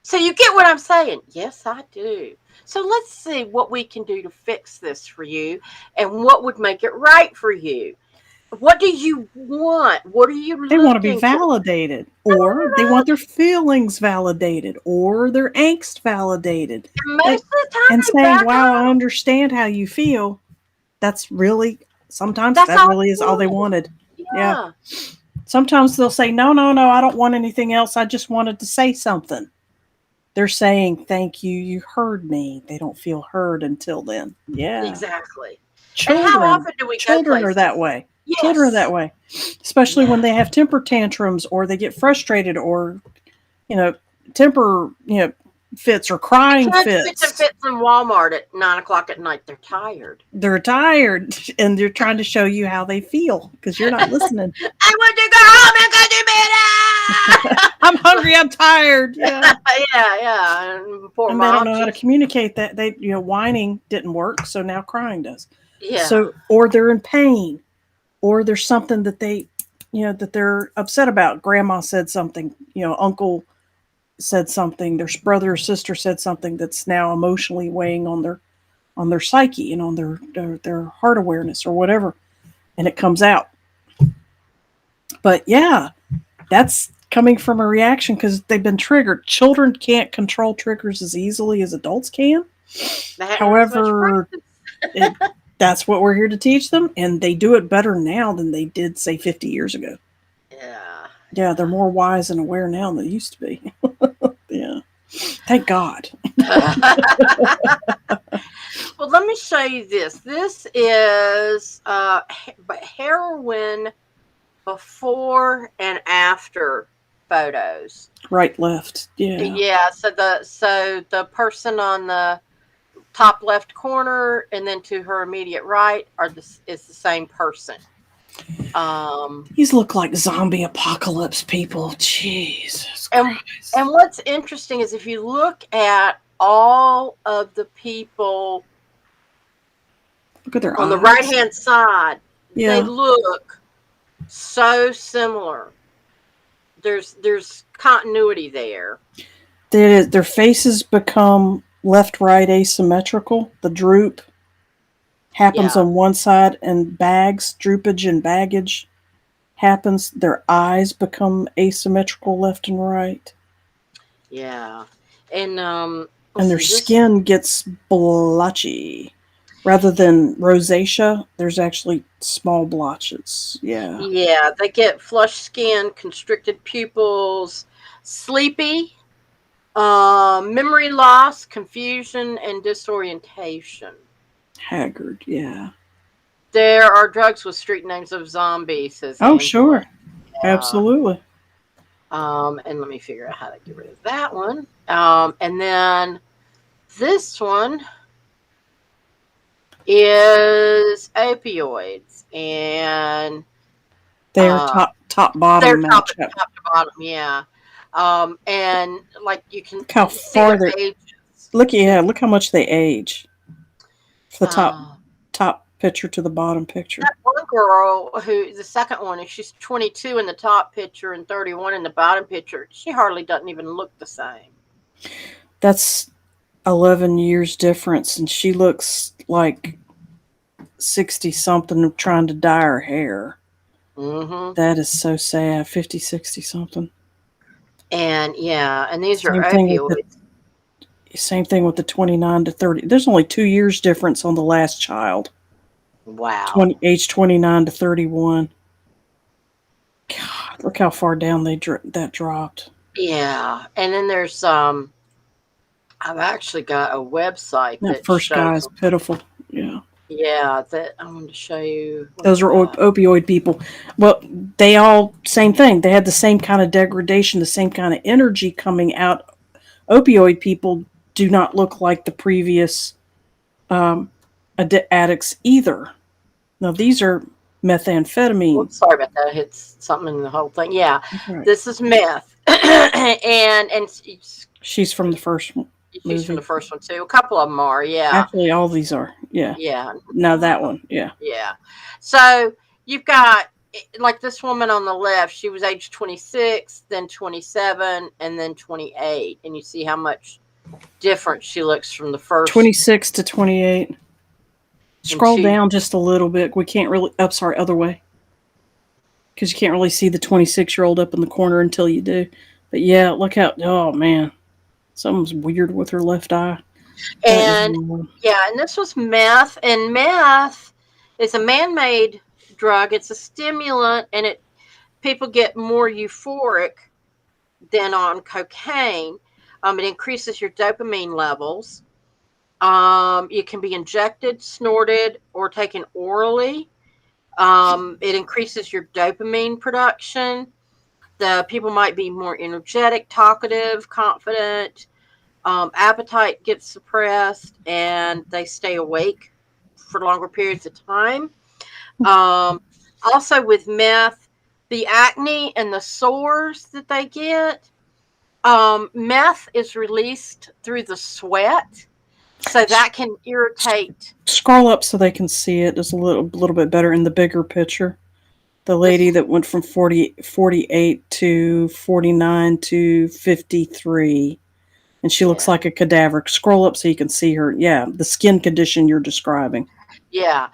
so you get what I'm saying? Yes, I do. So let's see what we can do to fix this for you and what would make it right for you. What do you want? What are you They want to be looking for? validated, or they want their feelings validated, or their angst validated. And And, most of the time and they saying, back wow, I up. understand how you feel. That's really, sometimes That's that all really is they all they want. wanted. Yeah. Yeah. Sometimes they'll say, no, no, no, I don't want anything else. I just wanted to say something. They're saying, thank you. You heard me. They don't feel heard until then. Yeah. Exactly. And how Children. often do we go Children are that places? way. Children are that Yes. way. Especially when Yeah. they have temper tantrums or they get frustrated or, you know, temper, fits or The crying kids pitch and fits. fits in Walmart at 9 o'clock at night. They're tired. They're tired and they're trying to show you how they feel because you're not listening. I want to go home and go to bed. I'm hungry. I'm tired. Yeah. Yeah, yeah. And poor And they don't mom, know how to she's, communicate that. Whining didn't work. So now crying does. yeah, So, or they're in pain or there's something that that they're upset about. Grandma said something, uncle said something, their brother or sister said something that's now emotionally weighing on their psyche and on their heart awareness or whatever, and it comes out. But yeah, that's coming from a reaction because they've been triggered. Children can't control triggers as easily as adults can. they hadn't had as much However, practice. it, that's what we're here to teach them, and they do it better now than they did, say, 50 years ago. Yeah, Yeah, they're more wise and aware now than they used to be. Yeah. Thank God. yeah. Well, let me show you this. This is heroin before and after photos. Right, left. Yeah. Yeah, so the person on the top left corner and then to her immediate right is the same person. Um, These look like zombie apocalypse people. Jesus and Christ. and what's interesting is if you look at all of the people Look at their on the eyes. right hand side, they Yeah. look so similar. There's continuity there. Their faces become left right asymmetrical. The droop happens Yeah, on one side, and droopage and baggage happens. Their eyes become asymmetrical left and right. yeah. And let's And their see this. skin gets blotchy. Rather than rosacea, there's actually small blotches. Yeah. Yeah, they get flushed skin, constricted pupils, sleepy, memory loss, confusion, and disorientation. Haggard. Yeah. There are drugs with street names of zombies, says Oh, Angela. sure. Yeah. Absolutely. And let me figure out how to get rid of that one. And then this one is opioids, and They're uh, top they're bottom top matchup. top to bottom, yeah. And like you can Look how see far their they're ages. look yeah, look how much they age. The Uh, top picture to the bottom picture. that one girl who the second one, is she's 22 in the top picture and 31 in the bottom picture. She hardly doesn't even look the same. That's 11 years difference, and she looks like 60 something trying to dye her hair. Hmm. That is so sad. 50, 60 something. And yeah, and these are Same thing with the opioids. same thing with the 29 to 30. There's only 2 years difference on the last child. Wow. Age 29 to 31. God, look how far down that dropped. Yeah. And then there's I've actually got a website That that first guy shows is pitiful. Yeah. yeah, that I wanted to show you. What Those is are that? opioid people. Well, they all, same thing. They had the same kind of degradation, the same kind of energy coming out. Opioid people do not look like the previous um, addicts either. Now, these are methamphetamine. Whoops, sorry about that. I hit something in the whole thing. Yeah. That's right. This is meth. And She's from the first she's from the movie. first one too. A couple of them are, yeah. Actually, all these are. Yeah. Yeah. Now that one. Yeah. Yeah. So you've got like this woman on the left, she was age 26, then 27, and then 28. And you see how much different she looks from the first 26 to 28. and Scroll two. down just a little bit. We can't really. Oh, sorry, other way. Because you can't really see the 26-year-old up in the corner until you do. But yeah, look how. Oh, man. Something's weird with her left eye. That is And weird. yeah, and this was meth. And meth is a man made drug, it's a stimulant, and it people get more euphoric than on cocaine. It increases your dopamine levels. It can be injected, snorted, or taken orally. It increases your dopamine production. The people might be more energetic, talkative, confident. Appetite gets suppressed, and they stay awake for longer periods of time. Um, Also, with meth, the acne and the sores that they get, meth is released through the sweat, so that can irritate. Scroll up so they can see it just a little bit better in the bigger picture. The lady This, that went from 48 to 49 to 53. And she looks yeah, like a cadaver. Scroll up so you can see her. Yeah, the skin condition you're describing. yeah.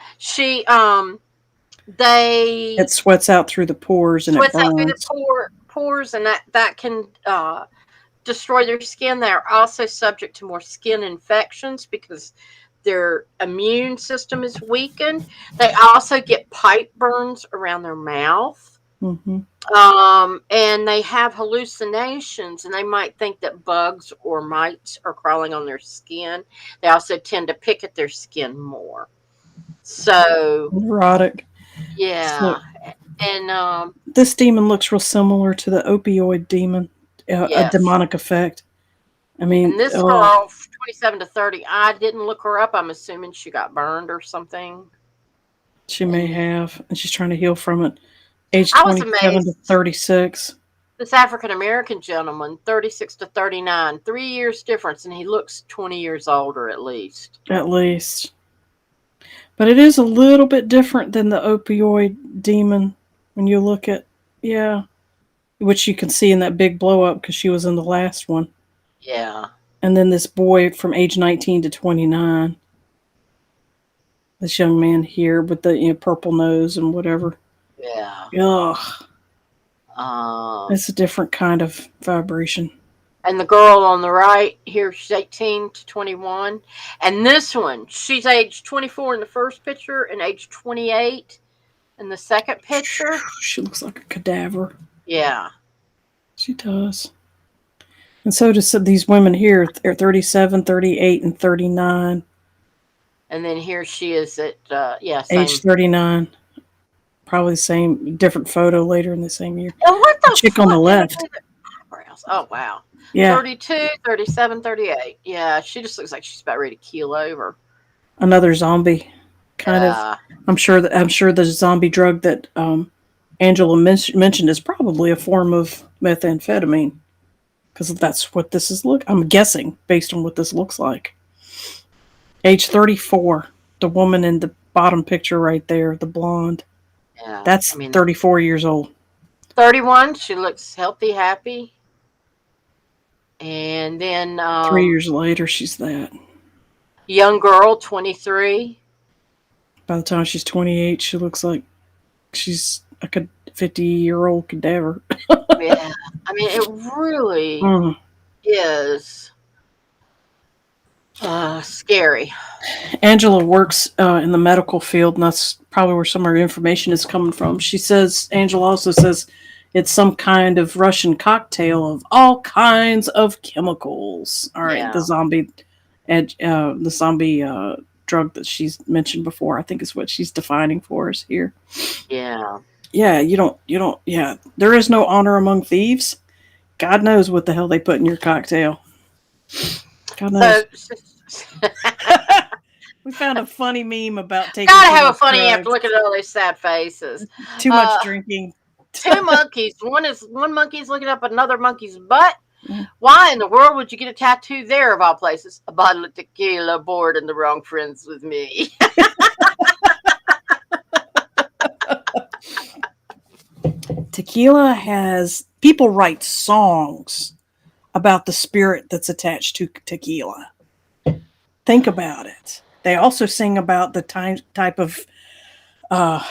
They It sweats out through the pores and it sweats out through the burns. pores, and that can destroy their skin. They're also subject to more skin infections because their immune system is weakened. They also get pipe burns around their mouth. Mm-hmm. And they have hallucinations, and they might think that bugs or mites are crawling on their skin. They also tend to pick at their skin more. So, Neurotic. So yeah. And this demon looks real similar to the opioid demon, a yes. demonic effect. I mean, And this oh, girl, 27 to 30, I didn't look her up. I'm assuming she got burned or something. she may And have, and she's trying to heal from it. Age I was 27 to amazed. 36, This African American gentleman, 36 to 39, 3 years difference, and he looks 20 years older at least. at least. But it is a little bit different than the opioid demon when you look at, yeah, which you can see in that big blow up because she was in the last one. Yeah. And then this boy from age 19 to 29, this young man here with the purple nose and whatever. Yeah. Ugh, Um, it's a different kind of vibration. and the girl on the right here, she's 18 to 21. And this one, she's age 24 in the first picture and age 28 in the second picture. She looks like a cadaver. Yeah. She does. And so does these women here. They're 37, 38, and 39. And then here she is at Age same. 39. Probably the same, different photo later in the same year. And what The the chick on the fuck did they left. do their eyebrows? Oh wow. Yeah. 32, 37, 38. Yeah, she just looks like she's about ready to keel over. Another zombie. Kind of. Yeah. I'm sure the zombie drug that Angela mentioned is probably a form of methamphetamine. Because that's what this is I'm guessing based on what this looks like. Age 34. The woman in the bottom picture right there, the blonde. Yeah. I That's mean, 34 years old. 31, she looks healthy, happy. And then 3 years later, she's that. young girl, 23. By the time she's 28, she looks like she's like a 50-year-old cadaver. Yeah. I mean, it really Mm. is scary. Angela works in the medical field, and that's probably where some of her information is coming from. She says, Angela also says, it's some kind of Russian cocktail of all kinds of chemicals. All right, Yeah. the zombie drug that she's mentioned before, I think is what she's defining for us here. Yeah. Yeah, yeah, there is no honor among thieves. God knows what the hell they put in your cocktail. God knows. So, We found a funny meme about taking gotta too have a much funny after drugs, looking at all these sad faces. too much Uh, drinking. two monkeys. One monkey's looking up another monkey's butt. Mm. Why in the world would you get a tattoo there of all places? A bottle of tequila, bored and the wrong friends with me. Tequila has people write songs about the spirit that's attached to tequila. Think about it. They also sing about the type of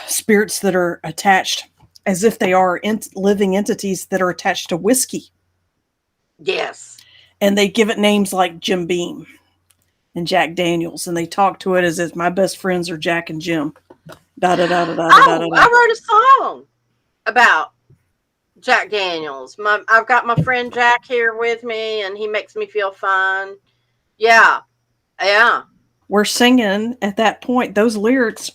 spirits that are attached as if they are living entities that are attached to whiskey. Yes. And they give it names like Jim Beam and Jack Daniels, and they talk to it as if my best friends are Jack and Jim. Da da da da da da da Oh, da. I wrote a song about Jack Daniels. I've got my friend Jack here with me, and he makes me feel fine. Yeah, yeah, We're singing at that point. Those lyrics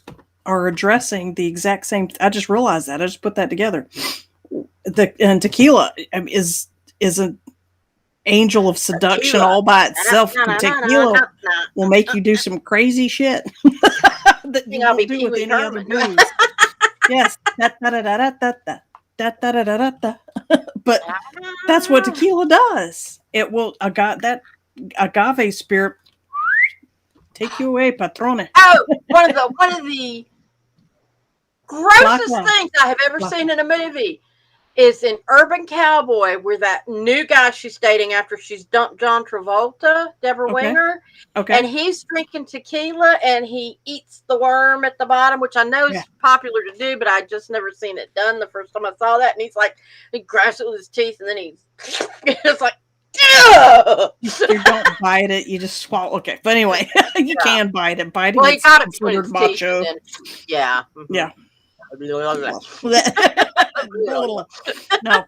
are addressing the exact same. I just realized that. I just put that together. And tequila is an angel of seduction tequila. all by itself. Tequila will make you do some crazy shit that you I'll be won't do Pee with Wee any other Herman. booze. Yes. But that's what tequila does. It will that agave spirit take you away, patrone. Oh, one of the grossest Lacla. things I have ever seen in a movie is in Urban Cowboy, where that new guy she's dating after she's dumped John Travolta, Deborah Okay. Winger, Okay. and he's drinking tequila and he eats the worm at the bottom, which I know is popular to do, but I just never seen it done the first time I saw that. And he's like, he grabs it with his teeth and then he's it's like, You don't bite it, you just swallow. Okay, but anyway, you can bite it. Biting well, he it's got it between considered his macho. teeth. And then, yeah. Mm-hmm. Yeah. No. No,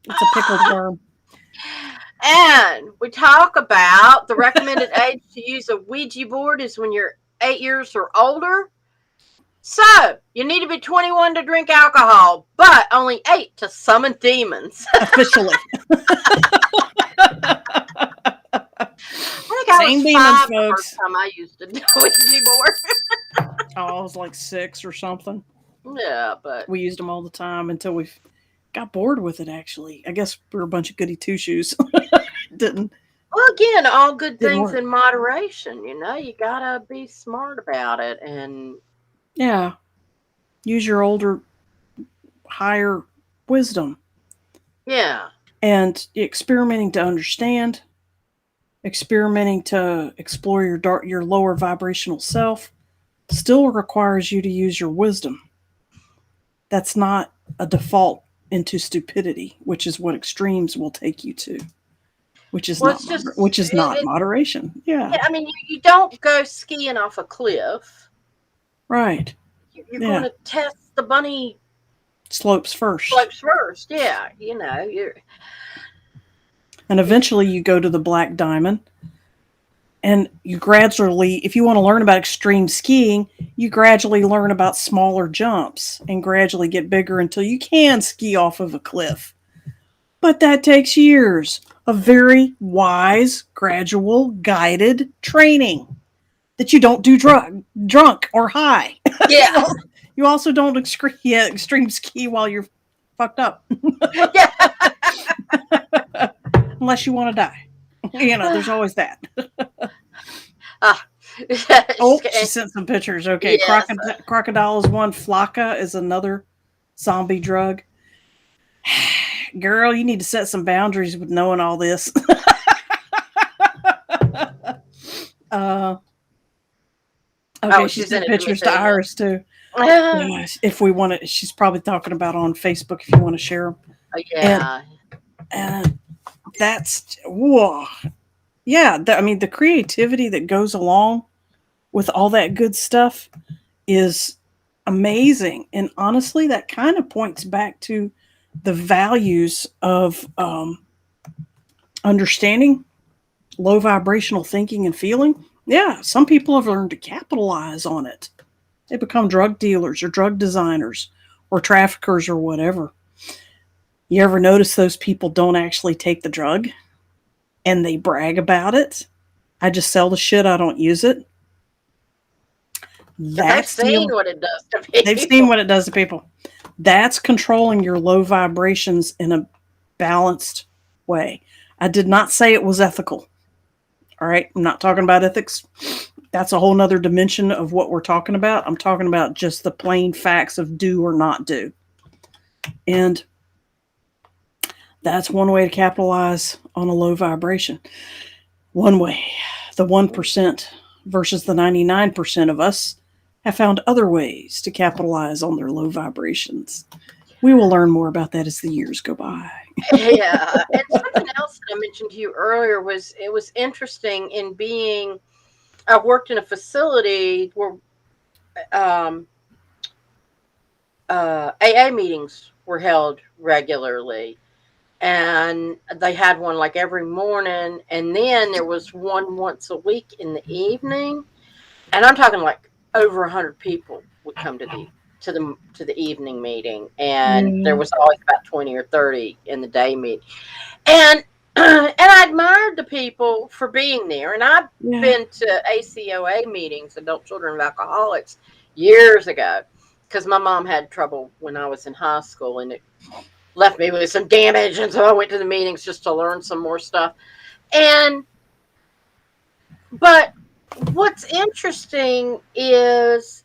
it's a pickled worm. And we talk about the recommended age to use a Ouija board is when you're 8 years or older. So you need to be 21 to drink alcohol, but only 8 to summon demons. Officially. I think I Same was demons, 5 the folks. first time I used a Ouija board. Oh, I was like 6 or something. Yeah, but We used them all the time until we got bored with it, actually. I guess we're a bunch of goody two-shoes. Didn't. well, again, all good Didn't things work. in moderation. You know, you gotta be smart about it, and Yeah. Use your older, higher wisdom. yeah. And experimenting to understand, experimenting to explore your lower vibrational self still requires you to use your wisdom. That's not a default into stupidity, which is what extremes will take you to, which is Well, not it's just moderation. Yeah. I mean, you don't go skiing off a cliff. Right. You're going to test the bunny slopes first. Yeah, you know, and eventually you go to the Black Diamond And you gradually, if you want to learn about extreme skiing, you gradually learn about smaller jumps and gradually get bigger until you can ski off of a cliff. But that takes years of very wise, gradual, guided training that you don't do drunk or high. Yeah. You also don't extreme ski while you're fucked up, Yeah. unless you want to die. There's always that. Ah. Oh, she sent some pictures. Okay, Yes. crocodile is one. Flocka is another zombie drug. Girl, you need to set some boundaries with knowing all this. Okay, she She's sent in it to me pictures to too. Iris too. Yeah, if we want to, she's probably talking about on Facebook. If you want to share them, Yeah. and that's whoa, yeah. I mean, the creativity that goes along with all that good stuff is amazing, and honestly, that kind of points back to the values of understanding low vibrational thinking and feeling. Yeah, some people have learned to capitalize on it. They become drug dealers or drug designers or traffickers or whatever. You ever notice those people don't actually take the drug and they brag about it? I just sell the shit, I don't use it. They've seen what it does to people. They've seen what it does to people. That's controlling your low vibrations in a balanced way. I did not say it was ethical. All right. I'm not talking about ethics. That's a whole nother dimension of what we're talking about. I'm talking about just the plain facts of do or not do. And that's one way to capitalize on a low vibration. One way. The 1% versus the 99% of us have found other ways to capitalize on their low vibrations. We will learn more about that as the years go by. Yeah. And something else that I mentioned to you earlier was it was interesting in being, I worked in a facility where um, AA meetings were held regularly. And they had one like every morning. And then there was one once a week in the evening. And I'm talking like over 100 people would come to the evening meeting, and there Yeah. was always about 20 or 30 in the day meeting. And and I admired the people for being there. And I've Yeah. been to ACOA meetings, Adult Children of Alcoholics, years ago, because my mom had trouble when I was in high school, and it left me with some damage. And so I went to the meetings just to learn some more stuff. And but what's interesting is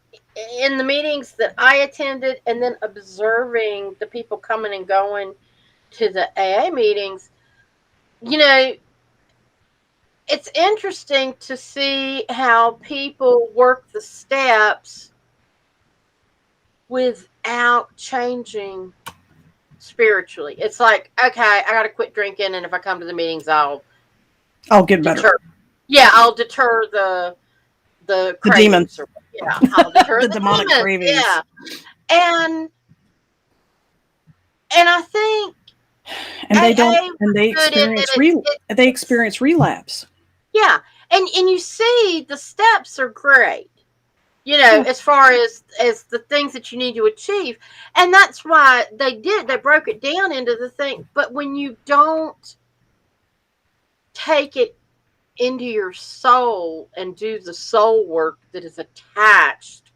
in the meetings that I attended and then observing the people coming and going to the AA meetings, you know, it's interesting to see how people work the steps without changing spiritually. It's like, okay, I got to quit drinking, and if I come to the meetings, I'll get better. deter. Yeah, I'll deter the The cravings. demons. Yeah, I'll deter The the demonic demons. cravings. Yeah, and I think And they don't. AA And was they good in that experience relapse. yeah, and you see the steps are great. You know, Yeah. as far as the things that you need to achieve, and that's why they broke it down into the thing. But when you don't take it into your soul and do the soul work that is attached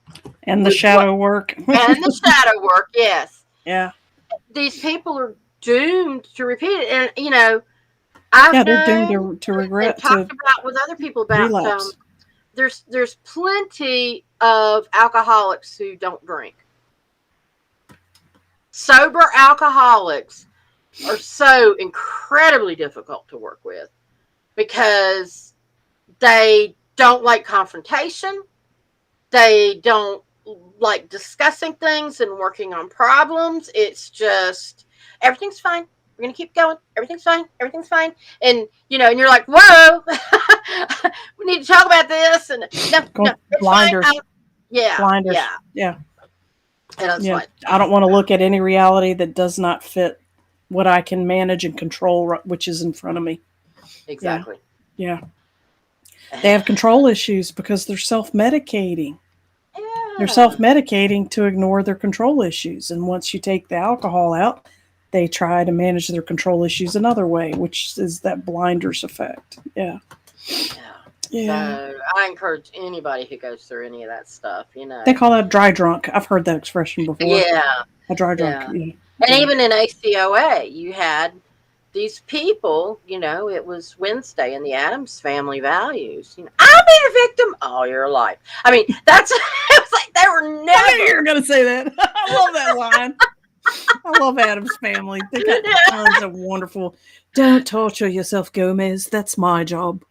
And the with shadow work. and the shadow work, yes, Yeah. these people are doomed to repeat it. And you know, I've Yeah, they're doomed known to and regret, to talked about with other people about relapse. there's plenty of alcoholics who don't drink. Sober alcoholics are so incredibly difficult to work with because they don't like confrontation. They don't like discussing things and working on problems. It's just everything's fine. We're gonna keep going. Everything's fine. Everything's fine. And you know, and you're like, whoa, we need to talk about this. And no, it's Blinders. fine. Yeah, Blinders. yeah. Yeah. And that's Yeah. what I don't want to look at any reality that does not fit what I can manage and control, which is in front of me. exactly. Yeah. They have control issues because they're self-medicating. They're Yeah. self-medicating to ignore their control issues. And once you take the alcohol out, they try to manage their control issues another way, which is that blinders effect. Yeah. Yeah. So Yeah. I encourage anybody who goes through any of that stuff, They call that dry drunk. I've heard that expression before. Yeah. A dry drunk. Yeah. Yeah. And Yeah. even in ACOA, you had these people, it was Wednesday in the Adams family values. I'll be the victim all your life. I mean, that's, it was like they were I knew you never. were going to say that. I love that line. I love Adam's family. They got tons of wonderful. Don't torture yourself, Gomez. That's my job.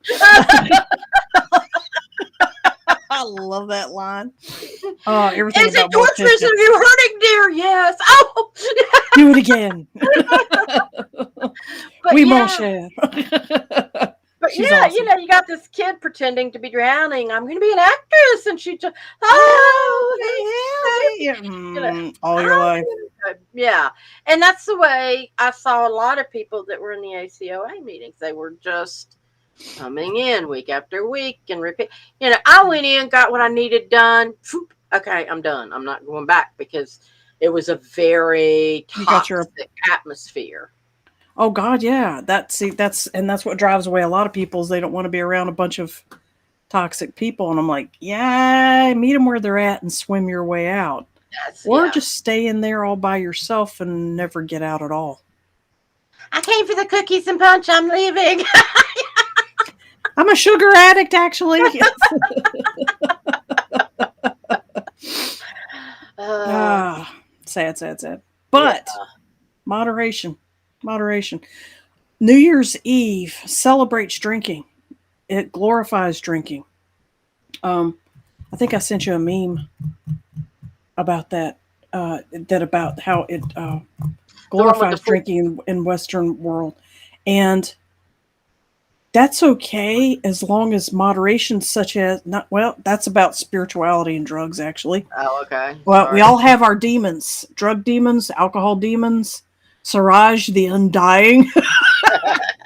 I love that line. Oh, everything Is it about Morticia. torturous? Are you hurting, dear? Yes. Oh, Do it again. but We yeah. won't share. But She's yeah, awesome. you got this kid pretending to be drowning. I'm going to be an actress, and she just, All your life. Yeah, and that's the way I saw a lot of people that were in the ACOA meetings. They were just coming in week after week and repeat. I went in, got what I needed done. Okay, I'm done. I'm not going back because it was a very toxic atmosphere. Oh God, yeah. That's what drives away a lot of people is they don't want to be around a bunch of toxic people. And I'm like, yeah, meet them where they're at and swim your way out, or just stay in there all by yourself and never get out at all. I came for the cookies and punch. I'm leaving. I'm a sugar addict, actually. Sad. But moderation. New Year's Eve celebrates drinking. It glorifies drinking. I think I sent you a meme about that. About how it glorifies drinking in Western world, and that's okay as long as moderation, such as that's about spirituality and drugs, actually. Oh, okay. Well, we all have our demons, drug demons, alcohol demons, Siraj, the undying,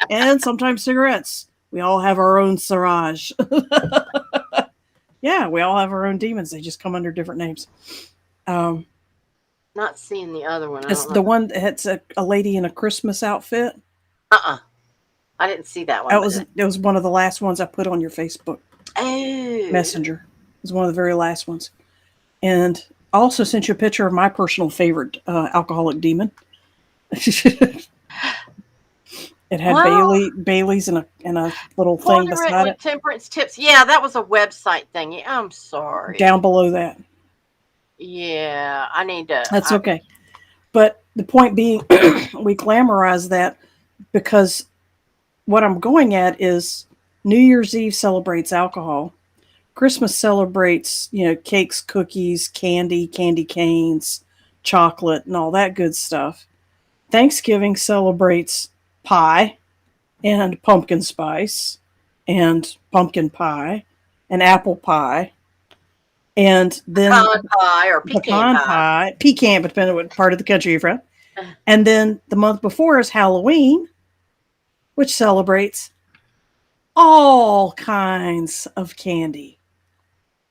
and sometimes cigarettes. We all have our own Siraj. Yeah, we all have our own demons. They just come under different names. Not seeing the other one. It's the one that's a lady in a Christmas outfit. I didn't see that one. It was one of the last ones I put on your Facebook Messenger. It was one of the very last ones. And I also sent you a picture of my personal favorite alcoholic demon. It had Bailey's and a little thing beside it. Temperance tips. Yeah, that was a website thing. Yeah, I'm sorry. Down below that. Yeah, I need to. That's okay. But the point being, we glamorize that because what I'm going at is New Year's Eve celebrates alcohol. Christmas celebrates, cakes, cookies, candy canes, chocolate, and all that good stuff. Thanksgiving celebrates pie and pumpkin spice and pumpkin pie and apple pie. And then pecan pie or pecan pie. Pecan, depending on what part of the country you're from. And then the month before is Halloween, which celebrates all kinds of candy.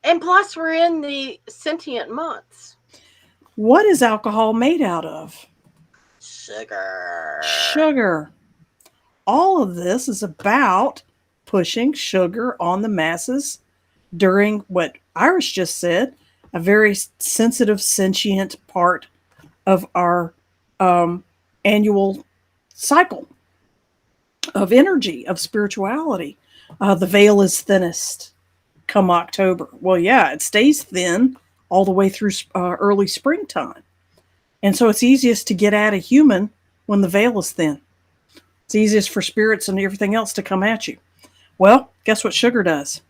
And plus, we're in the sentient months. What is alcohol made out of? Sugar. All of this is about pushing sugar on the masses during what Iris just said, a very sensitive, sentient part of our annual cycle of energy, of spirituality. The veil is thinnest come October. Well, yeah, it stays thin all the way through early springtime. And so it's easiest to get at a human when the veil is thin. It's easiest for spirits and everything else to come at you. Well, guess what sugar does?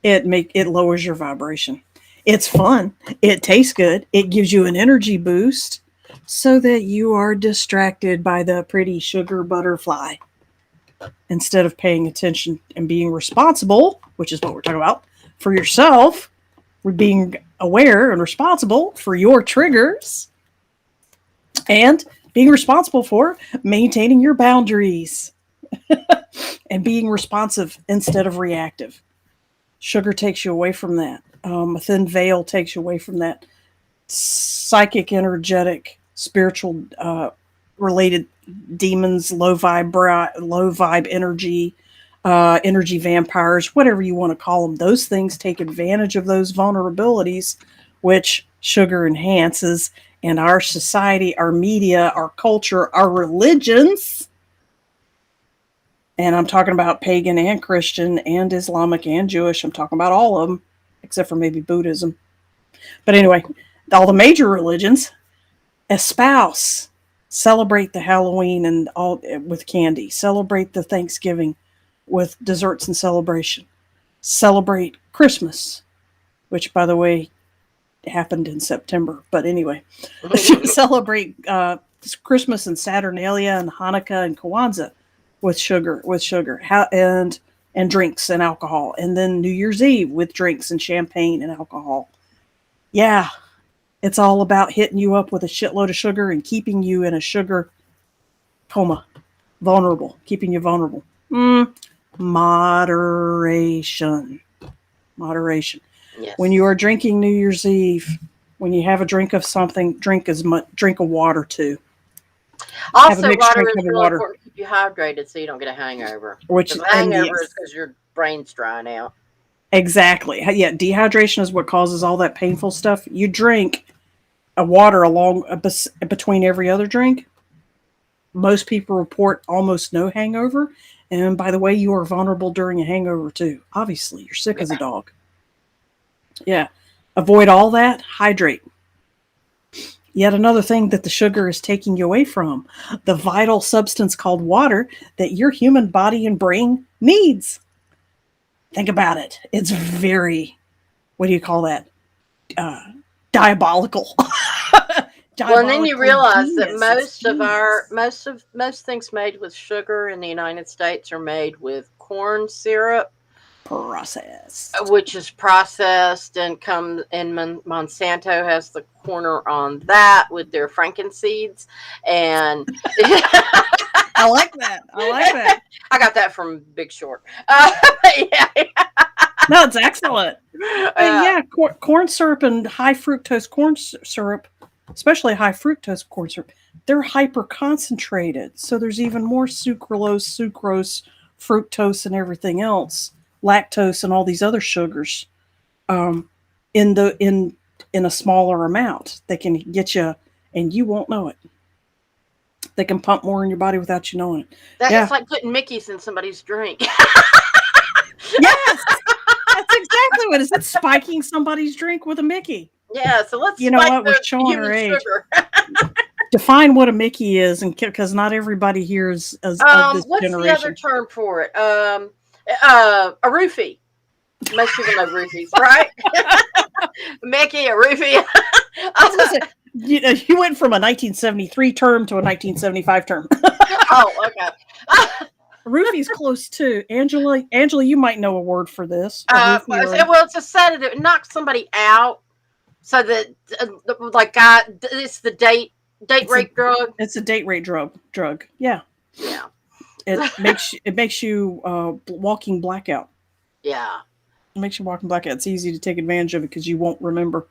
It lowers your vibration. It's fun. It tastes good. It gives you an energy boost so that you are distracted by the pretty sugar butterfly instead of paying attention and being responsible, which is what we're talking about, for yourself. We're being aware and responsible for your triggers and being responsible for maintaining your boundaries. and being responsive instead of reactive. Sugar takes you away from that. A thin veil takes you away from that psychic, energetic, spiritual related demons, low vibe energy, energy vampires, whatever you want to call them. Those things take advantage of those vulnerabilities, which sugar enhances. And our society, our media, our culture, our religions, and I'm talking about pagan and Christian and Islamic and Jewish. I'm talking about all of them, except for maybe Buddhism. But anyway, all the major religions espouse, celebrate the Halloween and all with candy, celebrate the Thanksgiving with desserts and celebration, celebrate Christmas, which, by the way, happened in September. But anyway, celebrate Christmas and Saturnalia and Hanukkah and Kwanzaa with sugar, and drinks and alcohol, and then New Year's Eve with drinks and champagne and alcohol. Yeah, it's all about hitting you up with a shitload of sugar and keeping you in a sugar coma, keeping you vulnerable. Moderation. Yes. When you are drinking New Year's Eve, when you have a drink of something, drink of water too. Also, water is really important to keep you hydrated so you don't get a hangover. Which the hangover is because your brain's drying out. Exactly. Yeah, dehydration is what causes all that painful stuff. You drink a water between every other drink. Most people report almost no hangover. And by the way, you are vulnerable during a hangover too. Obviously, you're sick as a dog. Yeah. Avoid all that. Hydrate. Yet another thing that the sugar is taking you away from, the vital substance called water that your human body and brain needs. Think about it. It's very, what do you call that? Diabolical. Well, and then you realize that most things made with sugar in the United States are made with corn syrup. Processed. Which is processed and comes in. Monsanto has the corner on that with their frankenseeds, and I like that. I got that from Big Short. Yeah. No, it's excellent. Yeah, corn syrup and high fructose corn syrup, especially high fructose corn syrup, they're hyper concentrated. So there's even more sucrose, fructose, and everything else. Lactose and all these other sugars in a smaller amount. They can get you and you won't know it. They can pump more in your body without you knowing it. That's like putting Mickey's in somebody's drink. Yes, that's exactly what it is. It's spiking somebody's drink with a Mickey. Yeah, so let's we're showing her age. Define what a Mickey is, and because not everybody here is of this what's generation. What's the other term for it? A roofie. Most people know roofies, right? Mickey, a roofie. You went from a 1973 term to a 1975 term. Oh, okay. Roofie's close too. Angela, you might know a word for this. Well, it's a sedative. It knocks somebody out. So that, it's the date rape drug. It's a date rape drug. Yeah. Yeah. It makes you walking blackout. Yeah. It makes you walking blackout. It's easy to take advantage of it because you won't remember.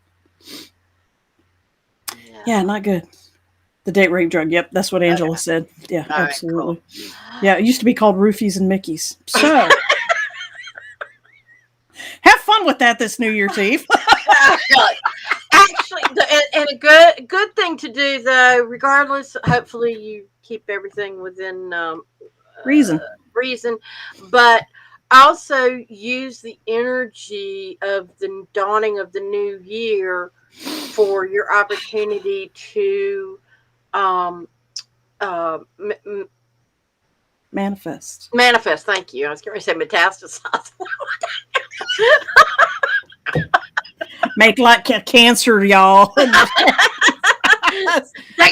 Yeah, not good. The date rape drug. Yep, that's what Angela said. Yeah, all absolutely. Right, cool. Yeah, it used to be called roofies and Mickeys. So have fun with that this New Year's Eve. Actually, and a good thing to do though, regardless. Hopefully, you keep everything within reason, but also use the energy of the dawning of the new year for your opportunity to manifest. Thank you. I was going to say metastasize. Make like cancer, y'all. Taking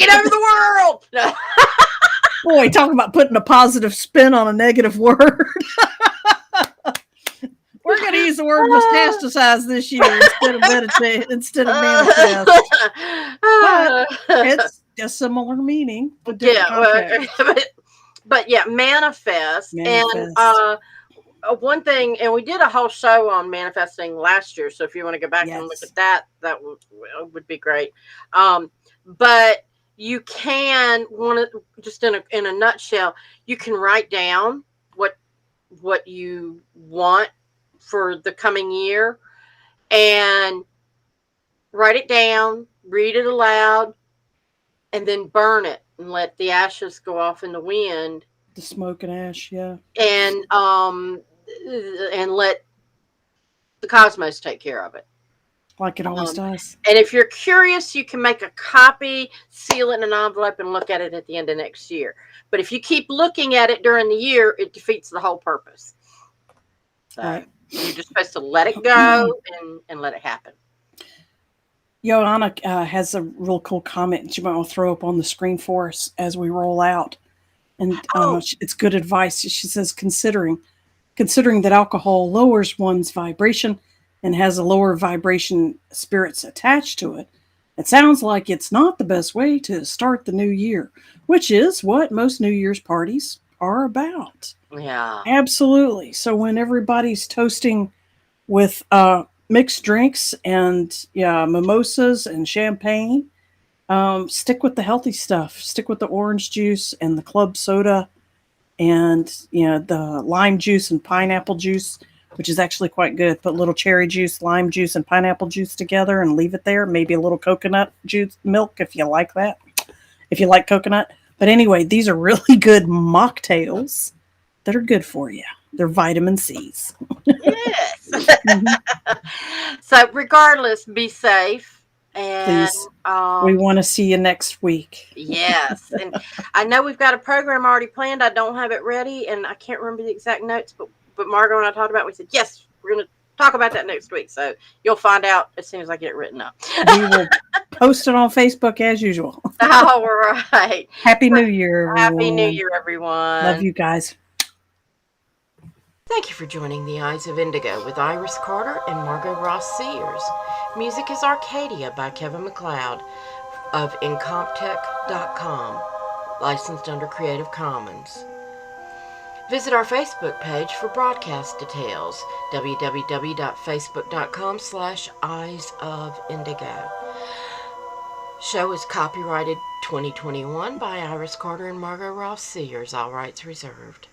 over the world. Boy, talking about putting a positive spin on a negative word. We're going to use the word metastasize this year instead of manifest. But it's a similar meaning. Yeah, but yeah, manifest. And Manifest. one thing, and we did a whole show on manifesting last year. So if you want to go back and look Yes. at that, that would be great. But you can want to just in a nutshell, you can write down what you want for the coming year and write it down, read it aloud, and then burn it and let the ashes go off in the wind The smoke and ash, yeah. and let the cosmos take care of it. Like it always Um, does. and if you're curious, you can make a copy, seal it in an envelope, and look at it at the end of next year. But if you keep looking at it during the year, it defeats the whole purpose. So Right. you're just supposed to let it go and let it happen. Joanna has a real cool comment that you might want to throw up on the screen for us as we roll out. And Oh, it's good advice. She says, considering that alcohol lowers one's vibration and has a lower vibration spirits attached to it, it sounds like it's not the best way to start the new year, which is what most New Year's parties are about. yeah. Absolutely. So when everybody's toasting with mixed drinks and yeah, mimosas and champagne, stick with the healthy stuff. Stick with the orange juice and the club soda and the lime juice and pineapple juice, which is actually quite good. Put a little cherry juice, lime juice, and pineapple juice together and leave it there. Maybe a little coconut juice milk if you like that. If you like coconut. But anyway, these are really good mocktails that are good for you. They're vitamin C's. Yes. Mhm. So regardless, be safe. And Please. We want to see you next week. yes. And I know we've got a program already planned. I don't have it ready and I can't remember the exact notes, but Margot and I talked about it. We said, yes, we're gonna talk about that next week. So you'll find out as soon as I get it written up. We will post it on Facebook as usual. All right. Happy New Year, Happy New everyone. Year, Love everyone. you guys. Thank you for joining the Eyes of Indigo with Iris Carter and Margot Ross Sears. Music is Arcadia by Kevin MacLeod of Incomptech.com, licensed under Creative Commons. Visit our Facebook page for broadcast details, www.facebook.com/Eyes of Indigo. Show is copyrighted 2021 by Iris Carter and Margot Ross Sears, all rights reserved.